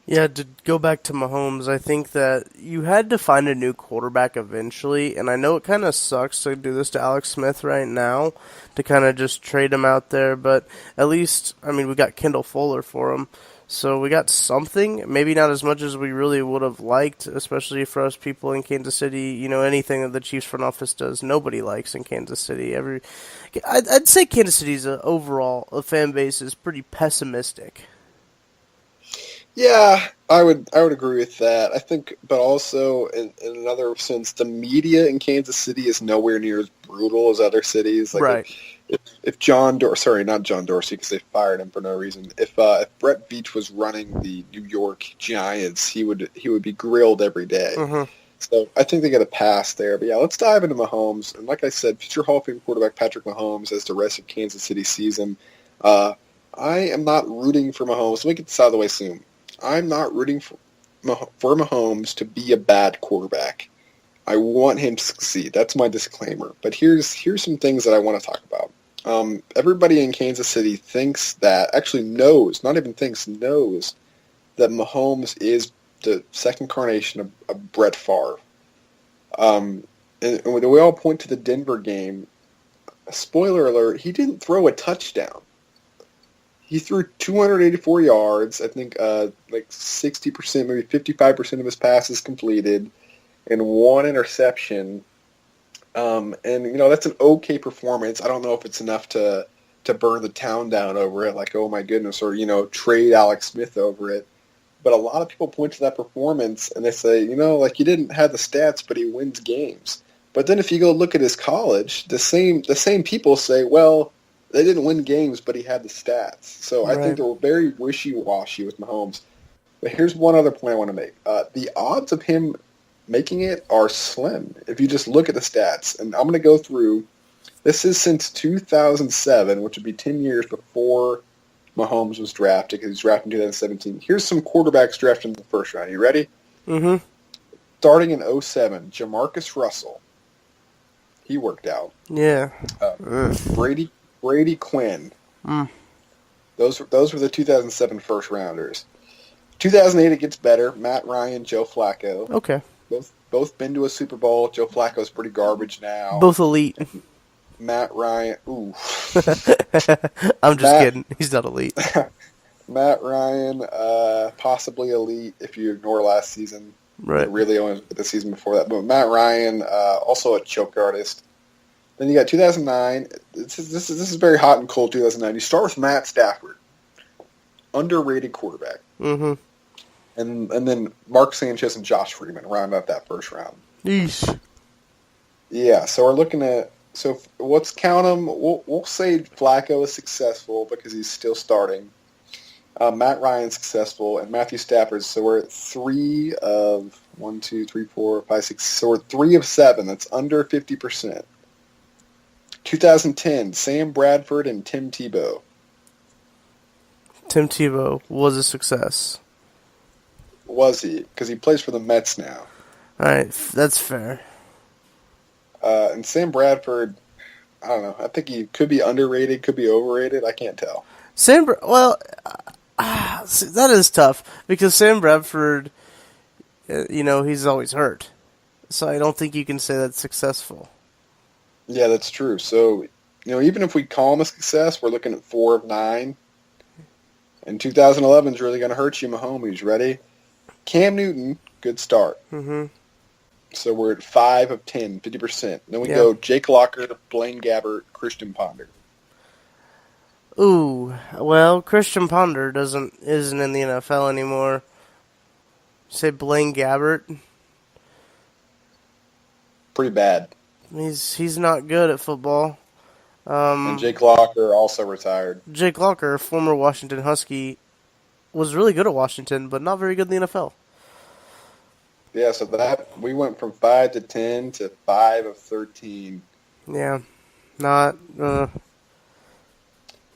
Yeah, to go back to Mahomes, I think that you had to find a new quarterback eventually, and I know it kind of sucks to do this to Alex Smith right now, to kind of just trade him out there, but at least, we got Kendall Fuller for him, So we got something, maybe not as much as we really would have liked, especially for us people in Kansas City. You know, anything that the Chiefs front office does, nobody likes in Kansas City. I'd say Kansas City's overall fan base is pretty pessimistic. Yeah, I would agree with that. I think, but also in another sense, the media in Kansas City is nowhere near as brutal as other cities. Like Right. If not John Dorsey, because they fired him for no reason. If Brett Veach was running the New York Giants, he would be grilled every day. Mm-hmm. So I think they get a pass there. But yeah, let's dive into Mahomes. And like I said, future Hall of Fame quarterback Patrick Mahomes as the rest of Kansas City season. I am not rooting for Mahomes. Let me get this out of the way soon. I'm not rooting for Mahomes to be a bad quarterback. I want him to succeed. That's my disclaimer. But here's some things that I want to talk about. Everybody in Kansas City knows that Mahomes is the second incarnation of Brett Favre. And we all point to the Denver game. Spoiler alert, he didn't throw a touchdown. He threw 284 yards, I think like 60%, maybe 55% of his passes completed, and one interception. And, that's an okay performance. I don't know if it's enough to burn the town down over it, like, oh my goodness, or, trade Alex Smith over it. But a lot of people point to that performance, and they say, he didn't have the stats, but he wins games. But then if you go look at his college, the same people say, well, they didn't win games, but he had the stats. So I think they were very wishy-washy with Mahomes. But here's one other point I want to make. The odds of him making it are slim if you just look at the stats. And I'm going to go through. This is since 2007, which would be 10 years before Mahomes was drafted, because he was drafted in 2017. Here's some quarterbacks drafted in the first round. You ready? Mm-hmm. Starting in 2007, Jamarcus Russell. He worked out. Yeah. Brady Quinn. Those were the 2007 first rounders. 2008 it gets better. Matt Ryan, Joe Flacco. Okay. Both been to a Super Bowl. Joe Flacco's pretty garbage now. Both elite. Matt Ryan. Ooh. I'm just kidding. He's not elite. Matt Ryan, possibly elite if you ignore last season. Right. Really only the season before that. But Matt Ryan, also a choke artist. Then you got 2009. This is very hot and cold. 2009. You start with Matt Stafford, underrated quarterback, mm-hmm. and then Mark Sanchez and Josh Freeman round out that first round. Yeesh. Yeah, so we're looking at let's count them. We'll say Flacco is successful because he's still starting. Matt Ryan's successful, and Matthew Stafford. So we're at 3 of 1, 2, 3, 4, 5, 6. So we're 3 of 7. That's under 50%. 2010, Sam Bradford and Tim Tebow. Tim Tebow was a success. Was he? Because he plays for the Mets now. All right, that's fair. And Sam Bradford, I don't know. I think he could be underrated, could be overrated. I can't tell. See, that is tough because Sam Bradford, he's always hurt. So I don't think you can say that's successful. Yeah, that's true. So, even if we call him a success, we're looking at 4 of 9. And 2011 is really going to hurt you, Mahomes. Ready? Cam Newton, good start. Mm-hmm. So we're at 5 of 10, 50%. Then we go Jake Locker, Blaine Gabbert, Christian Ponder. Ooh, well, Christian Ponder isn't in the NFL anymore. Say Blaine Gabbert. Pretty bad. He's not good at football. And Jake Locker also retired. Jake Locker, former Washington Husky, was really good at Washington, but not very good in the NFL. Yeah, so that we went from 5 to 10 to 5 of 13. Yeah, not good.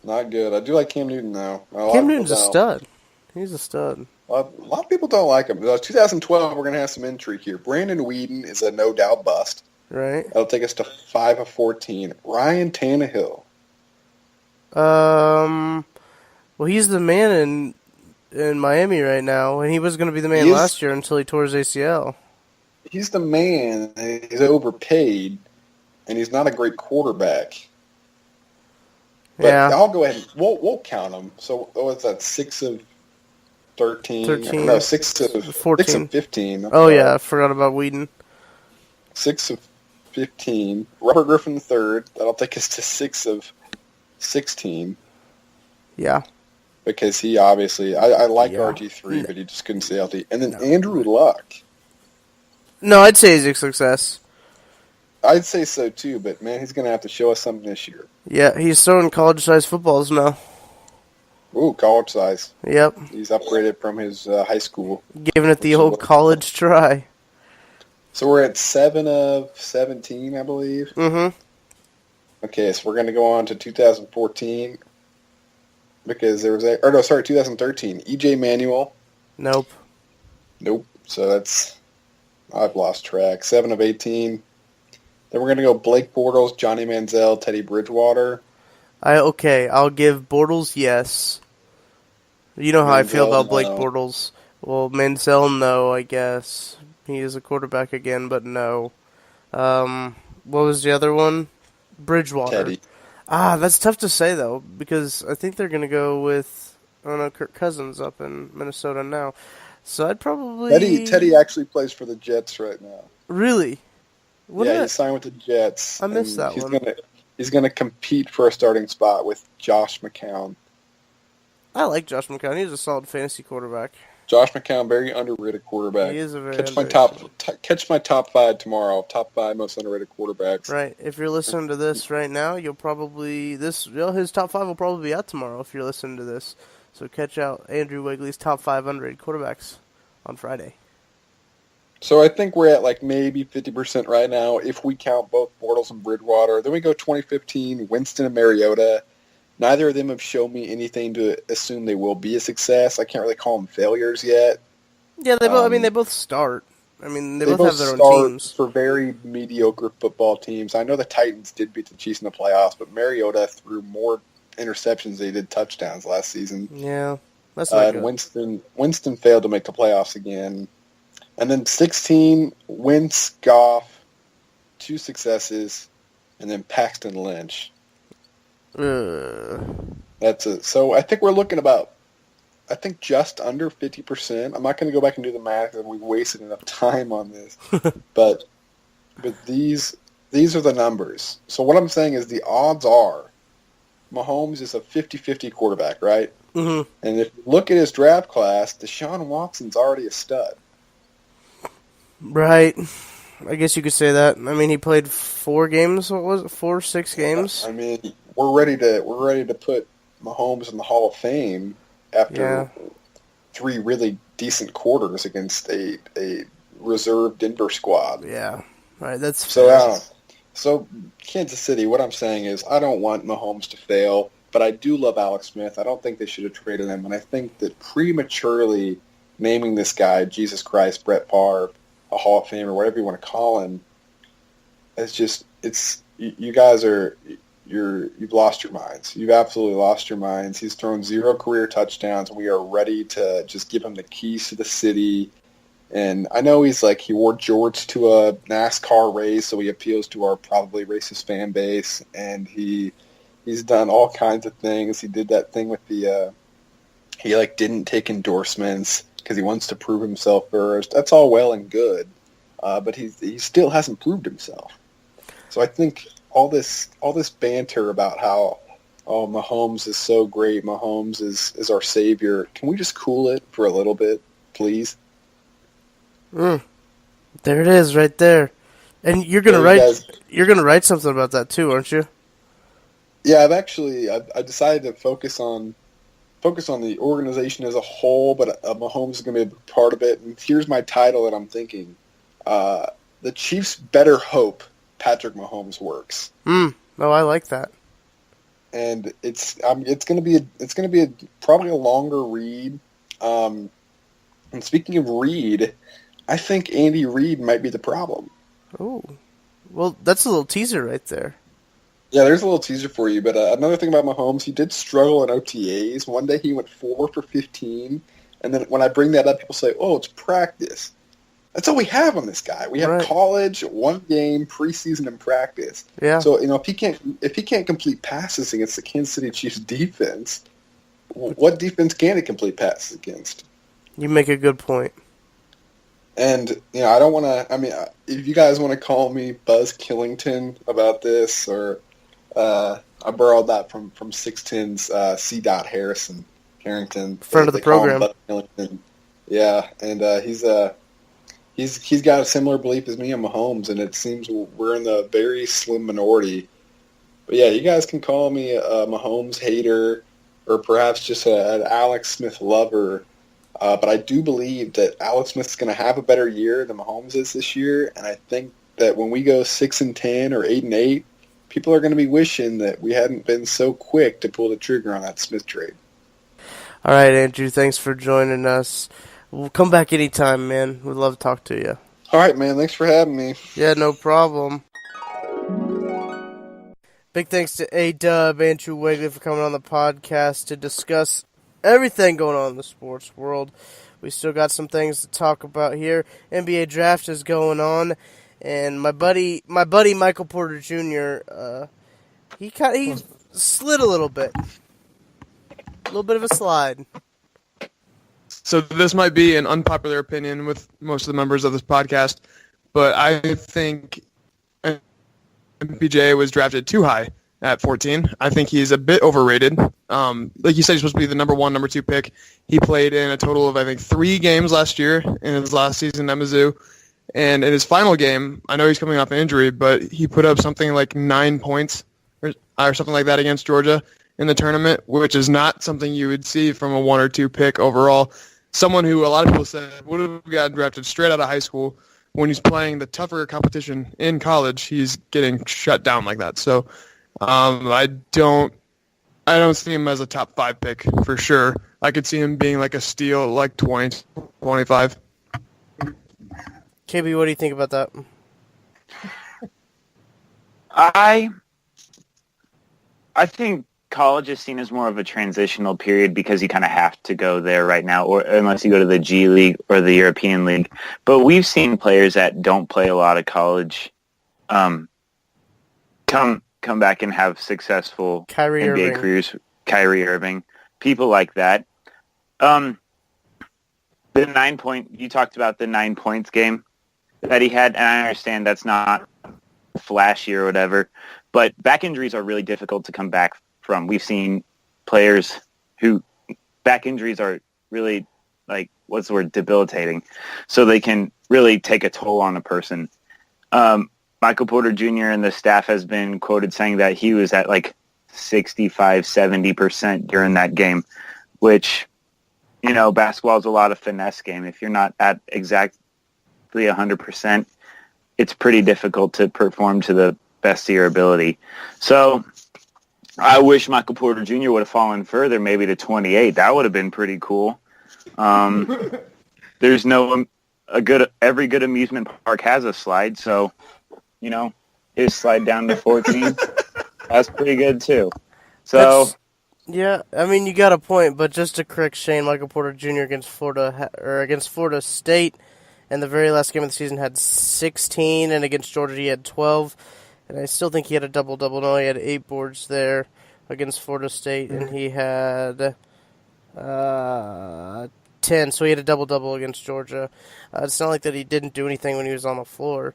I do like Cam Newton though. Cam Newton's a stud. He's a stud. A lot of people don't like him. 2012, we're going to have some intrigue here. Brandon Weeden is a no doubt bust. Right. That'll take us to 5 of 14. Ryan Tannehill. Well, he's the man in Miami right now, and he was going to be the man last year until he tore his ACL. He's the man. He's overpaid, and he's not a great quarterback. But I'll go ahead and we'll count him. So what's that? 6 of 13. 13. No, 6 of 14. 6 of 15. Oh, yeah, I forgot about Whedon. 6 of 15. Robert Griffin III. That'll take us to 6 of 16. Yeah. Because he obviously... I like Yeah. RG3, but he just couldn't stay healthy. And then Andrew Luck. No, I'd say he's a success. I'd say so, too, but, man, he's going to have to show us something this year. Yeah, he's throwing college-sized footballs now. Ooh, college size. Yep. He's upgraded from his high school. Giving it the old college try. So we're at 7 of 17, I believe. Mm-hmm. Okay, so we're going to go on to 2014 because there was 2013. EJ Manuel. Nope. So I've lost track. 7 of 18. Then we're going to go Blake Bortles, Johnny Manziel, Teddy Bridgewater. I'll give Bortles yes. You know how I feel about Blake no. Bortles. Well, Manziel, no, I guess. He is a quarterback again, but no. What was the other one? Bridgewater. Teddy. That's tough to say, though, because I think they're going to go with Kirk Cousins up in Minnesota now. So I'd probably... Teddy actually plays for the Jets right now. Really? He signed with the Jets. I missed that one. He's going to compete for a starting spot with Josh McCown. I like Josh McCown. He's a solid fantasy quarterback. Josh McCown, very underrated quarterback. He is a very Catch my top 5 tomorrow. Top 5 most underrated quarterbacks. Right. If you're listening to this right now, you'll probably his top 5 will probably be out tomorrow. If you're listening to this, so catch out Andrew Wegley's top 5 underrated quarterbacks on Friday. So I think we're at like maybe 50% right now if we count both Bortles and Bridgewater. Then we go 2015, Winston and Mariota. Neither of them have shown me anything to assume they will be a success. I can't really call them failures yet. Yeah, they both. They both start. They both have their own teams for very mediocre football teams. I know the Titans did beat the Chiefs in the playoffs, but Mariota threw more interceptions than he did touchdowns last season. Yeah, that's not good. Winston failed to make the playoffs again. And then 16, Wentz, Goff, 2 successes, and then Paxton Lynch. That's it. So I think we're looking about, just under 50%. I'm not going to go back and do the math because we've wasted enough time on this. but these are the numbers. So what I'm saying is the odds are Mahomes is a 50-50 quarterback, right? Mm-hmm. And if you look at his draft class, Deshaun Watson's already a stud. Right. I guess you could say that. He played 4 games. What was it? 4, 6 games? We're ready to put Mahomes in the Hall of Fame after 3 really decent quarters against a reserve Denver squad. Yeah. Right. That's so Kansas City, what I'm saying is I don't want Mahomes to fail, but I do love Alex Smith. I don't think they should have traded him, and I think that prematurely naming this guy, Jesus Christ, Brett Favre, a Hall of Famer, whatever you want to call him, you guys you've lost your minds. You've absolutely lost your minds. He's thrown 0 career touchdowns, and we are ready to just give him the keys to the city. And I know he wore George to a NASCAR race, so he appeals to our probably racist fan base, and he's done all kinds of things. He did that thing with he didn't take endorsements because he wants to prove himself first. That's all well and good, but he still hasn't proved himself. So I think all this banter about how Mahomes is so great, Mahomes is our savior. Can we just cool it for a little bit, please? There it is, right there. And you're gonna write something about that too, aren't you? Yeah, I decided to focus on the organization as a whole, but Mahomes is going to be a part of it. And here's my title that I'm thinking: the Chiefs better hope Patrick Mahomes works. No, I like that. And it's going to be probably a longer read. And speaking of Reed, I think Andy Reid might be the problem. Oh, well, that's a little teaser right there. Yeah, there's a little teaser for you. But another thing about Mahomes, he did struggle in OTAs. One day he went 4 for 15, and then when I bring that up, people say, "Oh, it's practice." That's all we have on this guy. We have college, 1 game, preseason, and practice. Yeah. So if he can't complete passes against the Kansas City Chiefs defense, what defense can he complete passes against? You make a good point. And, I don't want to, if you guys want to call me Buzz Killington about this, or I borrowed that from 610's C. Harrison Carrington. Friend of the program. Buzz Killington. Yeah, and he's got a similar belief as me on Mahomes, and it seems we're in the very slim minority. But yeah, you guys can call me a Mahomes hater, or perhaps just an Alex Smith lover. But I do believe that Alex Smith is going to have a better year than Mahomes is this year, and I think that when we go 6-10 or 8-8, people are going to be wishing that we hadn't been so quick to pull the trigger on that Smith trade. All right, Andrew, thanks for joining us. We'll come back anytime, man. We'd love to talk to you. All right, man. Thanks for having me. Yeah, no problem. Big thanks to A-Dub, Andrew Wegley, for coming on the podcast to discuss everything going on in the sports world. We still got some things to talk about here. NBA draft is going on, and my buddy Michael Porter Jr. He slid a little bit, of a slide. So this might be an unpopular opinion with most of the members of this podcast, but I think MPJ was drafted too high at 14. I think he's a bit overrated. Like you said, he's supposed to be the number 1, number 2 pick. He played in a total of, I think, 3 games last year in his last season at Mizzou. And in his final game, I know he's coming off an injury, but he put up something like 9 points or something like that against Georgia in the tournament, which is not something you would see from a 1 or 2 pick overall. Someone who a lot of people said would have gotten drafted straight out of high school. When he's playing the tougher competition in college, he's getting shut down like that. So I don't see him as a top 5 pick for sure. I could see him being like a steal, like 20, 25. KB, what do you think about that? I think college is seen as more of a transitional period because you kind of have to go there right now, or unless you go to the G League or the European League. But we've seen players that don't play a lot of college come back and have successful NBA careers. Kyrie Irving, people like that. The 9-point, you talked about the 9 points game that he had, and I understand that's not flashy or whatever, but back injuries are really difficult to come back from. We've seen players who back injuries are really, like, what's the word, debilitating. So they can really take a toll on a person. Michael Porter Jr. and the staff has been quoted saying that he was at like 65, 70% during that game, which, basketball is a lot of finesse game. If you're not at exactly 100%, it's pretty difficult to perform to the best of your ability. So I wish Michael Porter Jr. would have fallen further, maybe to 28. That would have been pretty cool. There's every good amusement park has a slide, so, his slide down to 14, that's pretty good too. So, yeah, you got a point, but just to correct Shane, Michael Porter Jr. against Florida State, and the very last game of the season had 16, and against Georgia he had 12. And I still think he had a double-double. No, he had 8 boards there against Florida State, and he had 10. So he had a double-double against Georgia. It's not like that he didn't do anything when he was on the floor.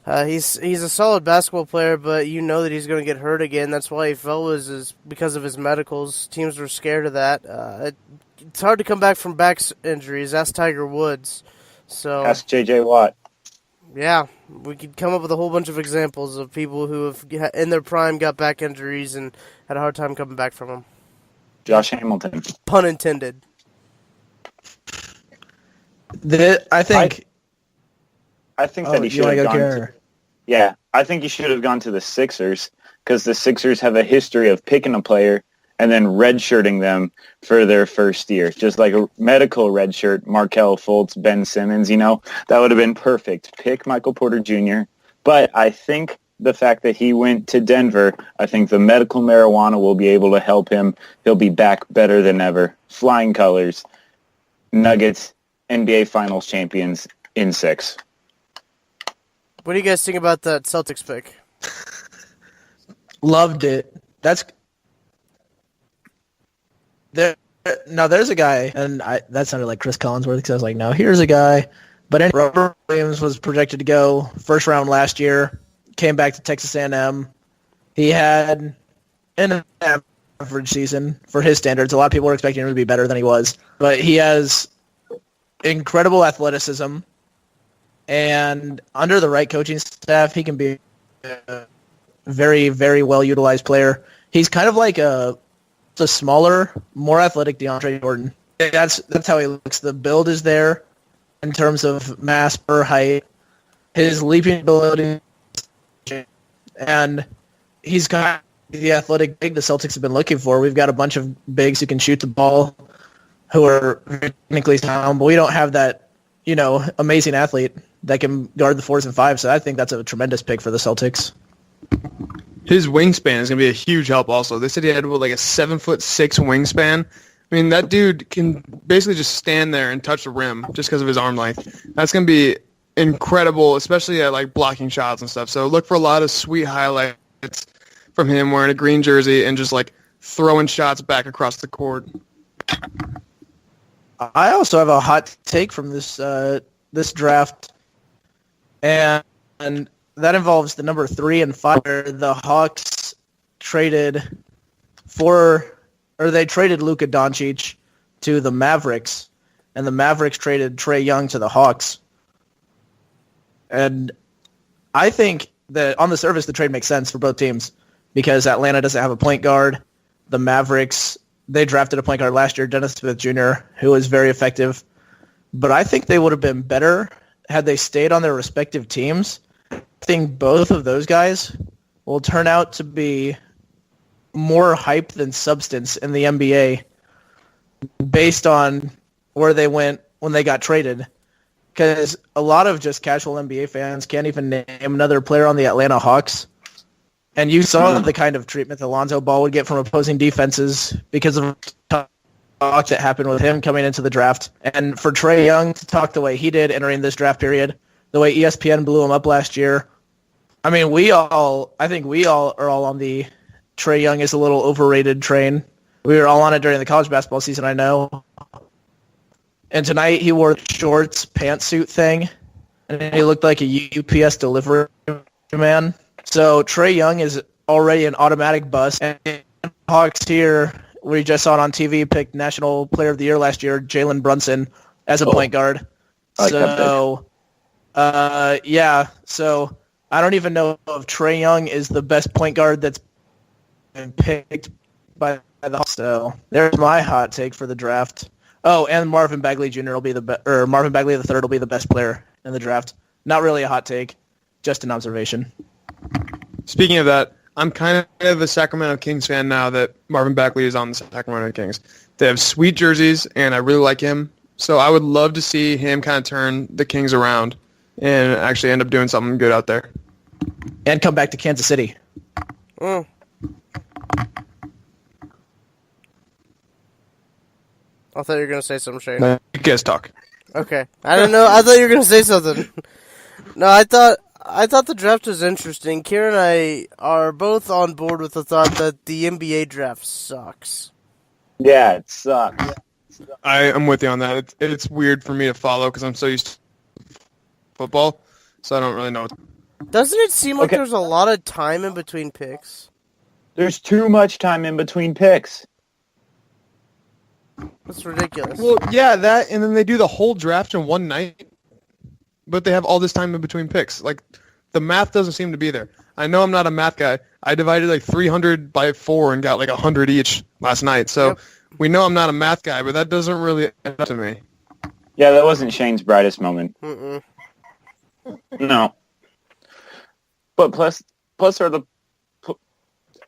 He's a solid basketball player, but you know that he's going to get hurt again. That's why he fell, is because of his medicals. Teams were scared of that. It's hard to come back from back injuries. Ask Tiger Woods. So ask J.J. Watt. Yeah, we could come up with a whole bunch of examples of people who have, in their prime, got back injuries and had a hard time coming back from them. Josh Hamilton. Pun intended. I think that he should have gone Yeah, I think he should have gone to the Sixers, because the Sixers have a history of picking a player and then redshirting them for their first year. Just like a medical redshirt, Markelle Fultz, Ben Simmons, that would have been perfect. Pick Michael Porter Jr. But I think the fact that he went to Denver, I think the medical marijuana will be able to help him. He'll be back better than ever. Flying colors. Nuggets, NBA Finals champions in 6. What do you guys think about that Celtics pick? Loved it. there's a guy, and that sounded like Chris Collinsworth because I was like, no, here's a guy. But Robert Williams was projected to go first round last year, came back to Texas A&M. He had an average season for his standards. A lot of people were expecting him to be better than he was. But he has incredible athleticism, and under the right coaching staff, he can be a very, very well-utilized player. He's kind of like a smaller, more athletic DeAndre Jordan. That's how he looks. The build is there in terms of mass per height, his leaping ability, and he's got the athletic big the Celtics have been looking for. We've got a bunch of bigs who can shoot the ball, who are technically sound, but we don't have that, amazing athlete that can guard the 4s and 5s. So I think that's a tremendous pick for the Celtics. His wingspan is going to be a huge help also. They said he had like a 7'6" wingspan. I mean, that dude can basically just stand there and touch the rim just because of his arm length. That's going to be incredible, especially at like blocking shots and stuff. So look for a lot of sweet highlights from him wearing a green jersey and just like throwing shots back across the court. I also have a hot take from this draft, and that involves the number 3 and 5. The Hawks traded Luka Doncic to the Mavericks, and the Mavericks traded Trae Young to the Hawks. And I think that on the surface, the trade makes sense for both teams because Atlanta doesn't have a point guard. The Mavericks, they drafted a point guard last year, Dennis Smith Jr., who was very effective. But I think they would have been better had they stayed on their respective teams. I think both of those guys will turn out to be more hype than substance in the NBA based on where they went when they got traded. Because a lot of just casual NBA fans can't even name another player on the Atlanta Hawks. And you saw the kind of treatment that Lonzo Ball would get from opposing defenses because of talk that happened with him coming into the draft. And for Trae Young to talk the way he did entering this draft period, the way ESPN blew him up last year, I mean, I think we all are all on the Trae Young is a little overrated train. We were all on it during the college basketball season, I know. And tonight he wore the shorts, pantsuit thing, and he looked like a UPS delivery man. So Trae Young is already an automatic bust. And Hawks here, we just saw it on TV, picked National Player of the Year last year, Jalen Brunson, as a point guard. So I don't even know if Trae Young is the best point guard that's been picked by the Hawks. So there's my hot take for the draft. Oh, and Marvin Bagley Jr. will be Marvin Bagley III will be the best player in the draft. Not really a hot take, just an observation. Speaking of that, I'm kind of a Sacramento Kings fan now that Marvin Bagley is on the Sacramento Kings. They have sweet jerseys, and I really like him. So I would love to see him kind of turn the Kings around and actually end up doing something good out there. And come back to Kansas City. Mm. I thought you were going to say something, Shane. You guys talk. Okay. I don't know. I thought you were going to say something. No, I thought the draft was interesting. Kieran and I are both on board with the thought that the NBA draft sucks. Yeah, it sucks. I am with you on that. It's weird for me to follow because I'm so used to football, so I don't really know. Doesn't it seem like there's a lot of time in between picks? There's too much time in between picks. That's ridiculous. Well, yeah, that, and then they do the whole draft in one night, but they have all this time in between picks. Like, the math doesn't seem to be there. I know I'm not a math guy. I divided like 300 by 4 and got like 100 each last night. So we know I'm not a math guy, but that doesn't really add up to me. Yeah, that wasn't Shane's brightest moment. Mm-mm. No. But plus are the...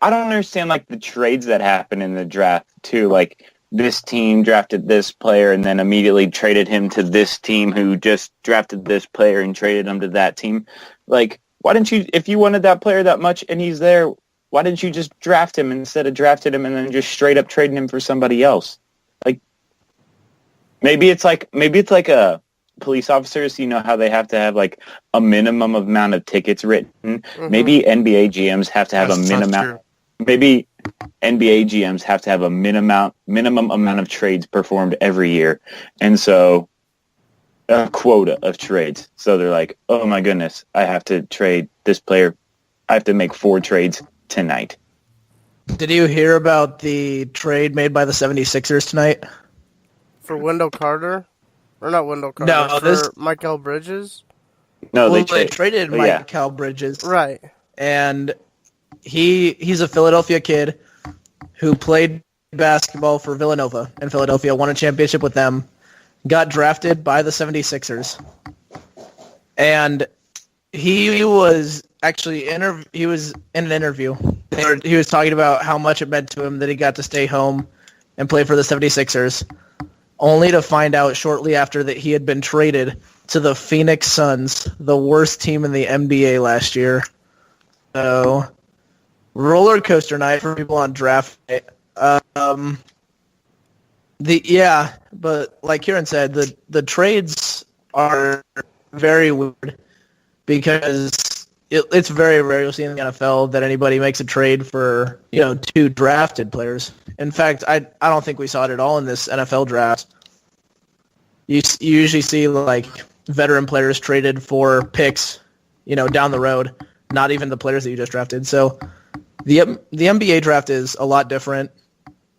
I don't understand, like, the trades that happen in the draft, too. Like, this team drafted this player and then immediately traded him to this team who just drafted this player and traded him to that team. Like, why didn't you... If you wanted that player that much and he's there, why didn't you just draft him instead of drafted him and then just straight up trading him for somebody else? Like, maybe it's like a... police officers, you know how they have to have like a minimum amount of tickets written. Mm-hmm. Maybe NBA GMs have to have a minimum. maybe NBA GMs have to have a minimum amount of trades performed every year, and so a quota of trades. So they're like, oh my goodness, I have to trade this player. I have to make 4 trades tonight. Did you hear about the trade made by the 76ers tonight? For Wendell Carter? Or not Wendell Carter, No, for Mikal Bridges? No, Well, they traded Mikal Bridges. Right. And he's a Philadelphia kid who played basketball for Villanova, and Philadelphia won a championship with them, got drafted by the 76ers. And he was actually he was in an interview. He was talking about how much it meant to him that he got to stay home and play for the 76ers, only to find out shortly after that he had been traded to the Phoenix Suns, the worst team in the NBA last year. So, roller coaster night for people on draft night. But like Kieran said, the trades are very weird because it's very rare you'll see in the NFL that anybody makes a trade for 2 drafted players. In fact, I don't think we saw it at all in this NFL draft. You usually see like veteran players traded for picks, down the road, not even the players that you just drafted. So the NBA draft is a lot different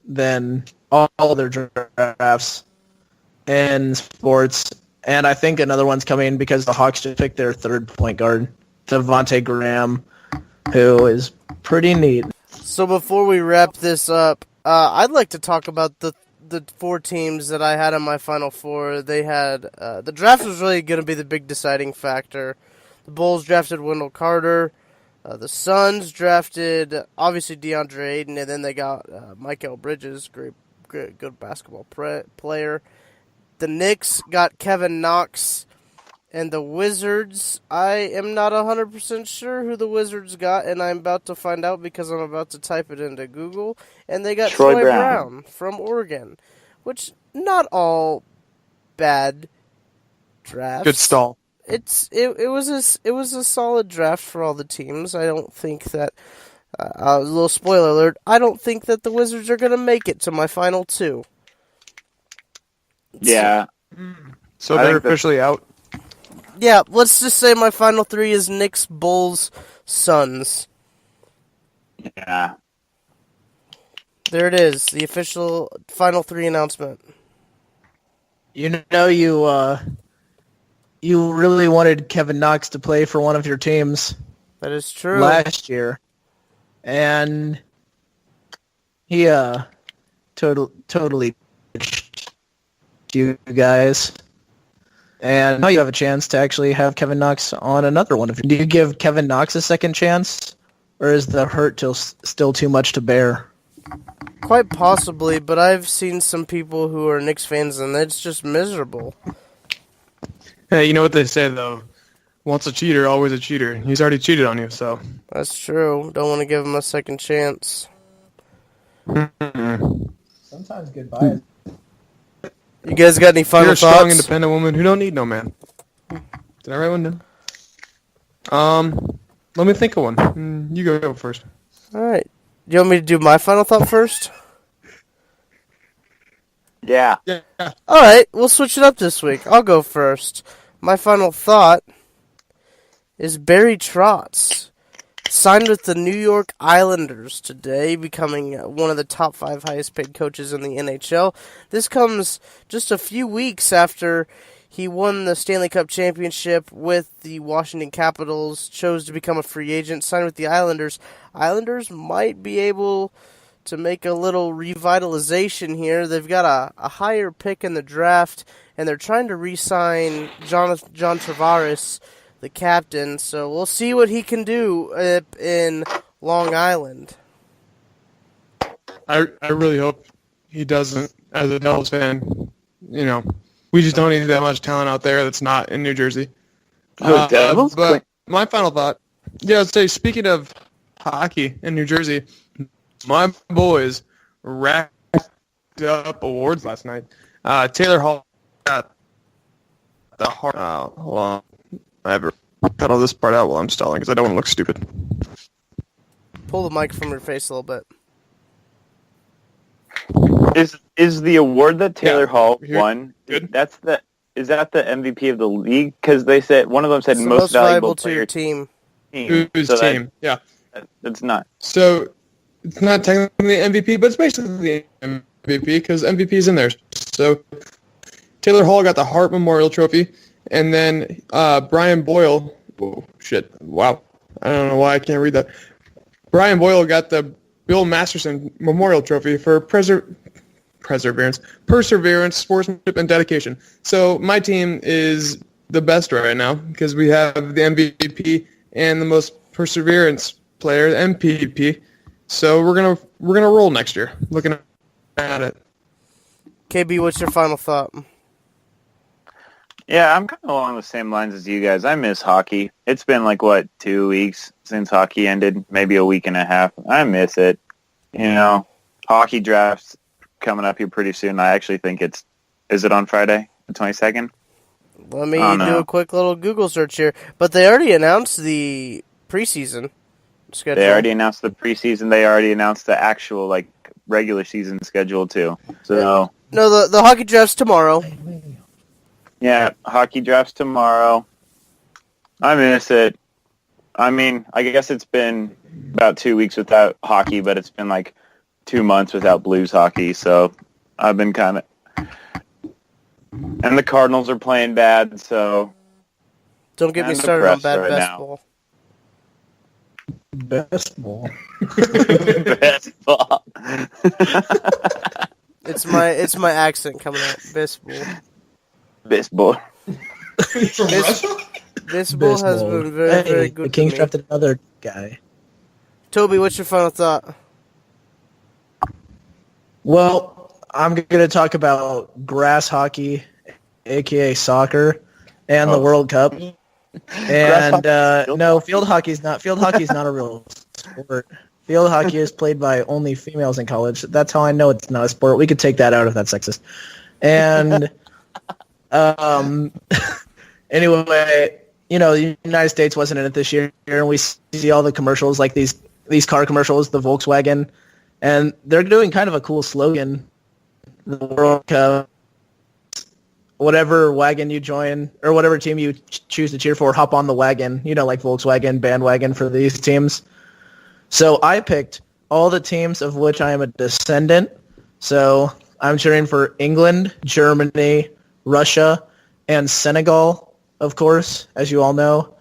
than all other drafts in sports. And I think another one's coming because the Hawks just picked their 3rd point guard, Devontae Graham, who is pretty neat. So before we wrap this up, I'd like to talk about the 4 teams that I had in my Final Four. They had the draft was really going to be the big deciding factor. The Bulls drafted Wendell Carter. The Suns drafted obviously DeAndre Ayton, and then they got Mikal Bridges, good basketball player. The Knicks got Kevin Knox. And the Wizards, I am not 100% sure who the Wizards got, and I'm about to find out because I'm about to type it into Google. And they got Troy Brown from Oregon, which not all bad drafts. Good stall. It was a solid draft for all the teams. I don't think that a little spoiler alert. I don't think that the Wizards are going to make it to my final 2. Yeah. So they're officially out. Yeah, let's just say my final 3 is Knicks, Bulls, Suns. Yeah. There it is, the official final 3 announcement. You really wanted Kevin Knox to play for one of your teams. That is true. Last year. And he totally you guys. And now you have a chance to actually have Kevin Knox on another one. Do you give Kevin Knox a second chance, or is the hurt still too much to bear? Quite possibly, but I've seen some people who are Knicks fans, and it's just miserable. Hey, you know what they say, though? Once a cheater, always a cheater. He's already cheated on you, so. That's true. Don't want to give him a second chance. Sometimes goodbye. You guys got any final thoughts? You're a strong, independent woman who don't need no man. Did I write one down? Let me think of one. You go first. All right. Do you want me to do my final thought first? Yeah. All right. We'll switch it up this week. I'll go first. My final thought is Barry Trotz. Signed with the New York Islanders today, becoming one of the top 5 highest paid coaches in the NHL. This comes just a few weeks after he won the Stanley Cup championship with the Washington Capitals, chose to become a free agent, signed with the Islanders. Islanders might be able to make a little revitalization here. They've got a higher pick in the draft, and they're trying to re-sign John Tavares, the captain, so we'll see what he can do in Long Island. I really hope he doesn't. As a Devils fan, we just don't need that much talent out there that's not in New Jersey. Devils? But my final thought, I'd say, speaking of hockey in New Jersey, my boys racked up awards last night. Taylor Hall got the heart. Hold on. I have to cut all this part out while I'm stalling because I don't want to look stupid. Pull the mic from your face a little bit. Is the award that Taylor Hall Here- won? good. Is that the MVP of the league? Because they said one of them said It's the most valuable to player your team. Whose So team? Yeah. That's not. So it's not technically MVP, but it's basically MVP because MVP is in there. So Taylor Hall got the Hart Memorial Trophy, and then Brian Boyle. Oh, shit! Wow, I don't know why I can't read that. Brian Boyle got the Bill Masterson Memorial Trophy for perseverance, sportsmanship, and dedication. So my team is the best right now because we have the MVP and the most perseverance player, the MPP. So we're gonna roll next year. Looking at it. KB, what's your final thought? Yeah, I'm kind of along the same lines as you guys. I miss hockey. It's been 2 weeks since hockey ended, maybe a week and a half. I miss it. Hockey drafts coming up here pretty soon. I actually think is it on Friday, the 22nd? Let me do a quick little Google search here. But they already announced the preseason schedule. They already announced the preseason. They already announced the actual regular season schedule too. So no, the hockey draft's tomorrow. Yeah, hockey drafts tomorrow. I miss it. I mean, I guess it's been about 2 weeks without hockey, but it's been 2 months without Blues hockey, so I've been kind of... And the Cardinals are playing bad, so... Don't get me I'm started on depressed bad right best now. ball. Best ball. Best ball. It's my accent coming out. Best ball. Best ball. From Russia? This ball has Baseball. been very, very good The Kings to me. drafted another guy. Toby, what's your final thought? Well, I'm going to talk about grass hockey, aka soccer, and the World Cup. And no, field hockey's not a real sport. Field hockey is played by only females in college. That's how I know it's not a sport. We could take that out if that's sexist. And anyway, the United States wasn't in it this year, and we see all the commercials, like these car commercials, the Volkswagen, and they're doing kind of a cool slogan. The World Cup, whatever wagon you join, or whatever team you choose to cheer for, hop on the wagon, like Volkswagen, bandwagon for these teams. So I picked all the teams of which I am a descendant. So I'm cheering for England, Germany, Russia, and Senegal, of course, as you all know.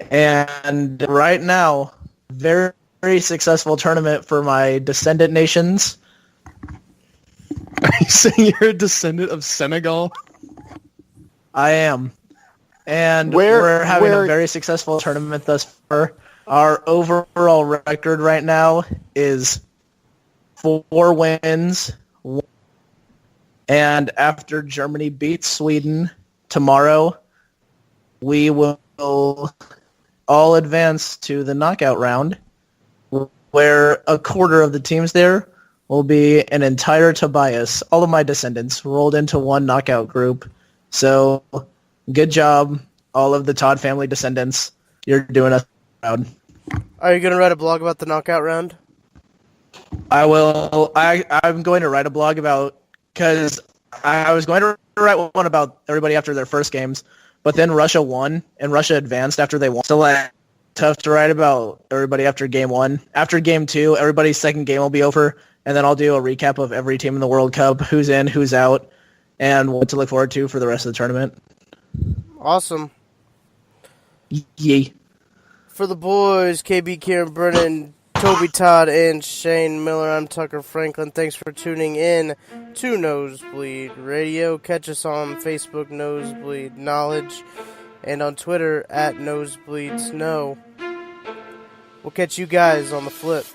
And right now, very, very successful tournament for my descendant nations. Are you saying you're a descendant of Senegal? I am. And we're having a very successful tournament thus far. Our overall record right now is 4 wins. And after Germany beats Sweden tomorrow, we will all advance to the knockout round, where a quarter of the teams there will be an entire Tobias, all of my descendants, rolled into one knockout group. So, good job, all of the Todd family descendants. You're doing us proud. Are you going to write a blog about the knockout round? I will. I'm going to write a blog about, because I was going to write one about everybody after their first games, but then Russia won, and Russia advanced after they won. So, tough to write about everybody after game 1. After game 2, everybody's second game will be over, and then I'll do a recap of every team in the World Cup, who's in, who's out, and what to look forward to for the rest of the tournament. Awesome. Yay. For the boys, KB, Kieran, Brennan, Toby, Todd, and Shane Miller, I'm Tucker Franklin. Thanks for tuning in to Nosebleed Radio. Catch us on Facebook, Nosebleed Knowledge, and on Twitter at Nosebleed Snow. We'll catch you guys on the flip.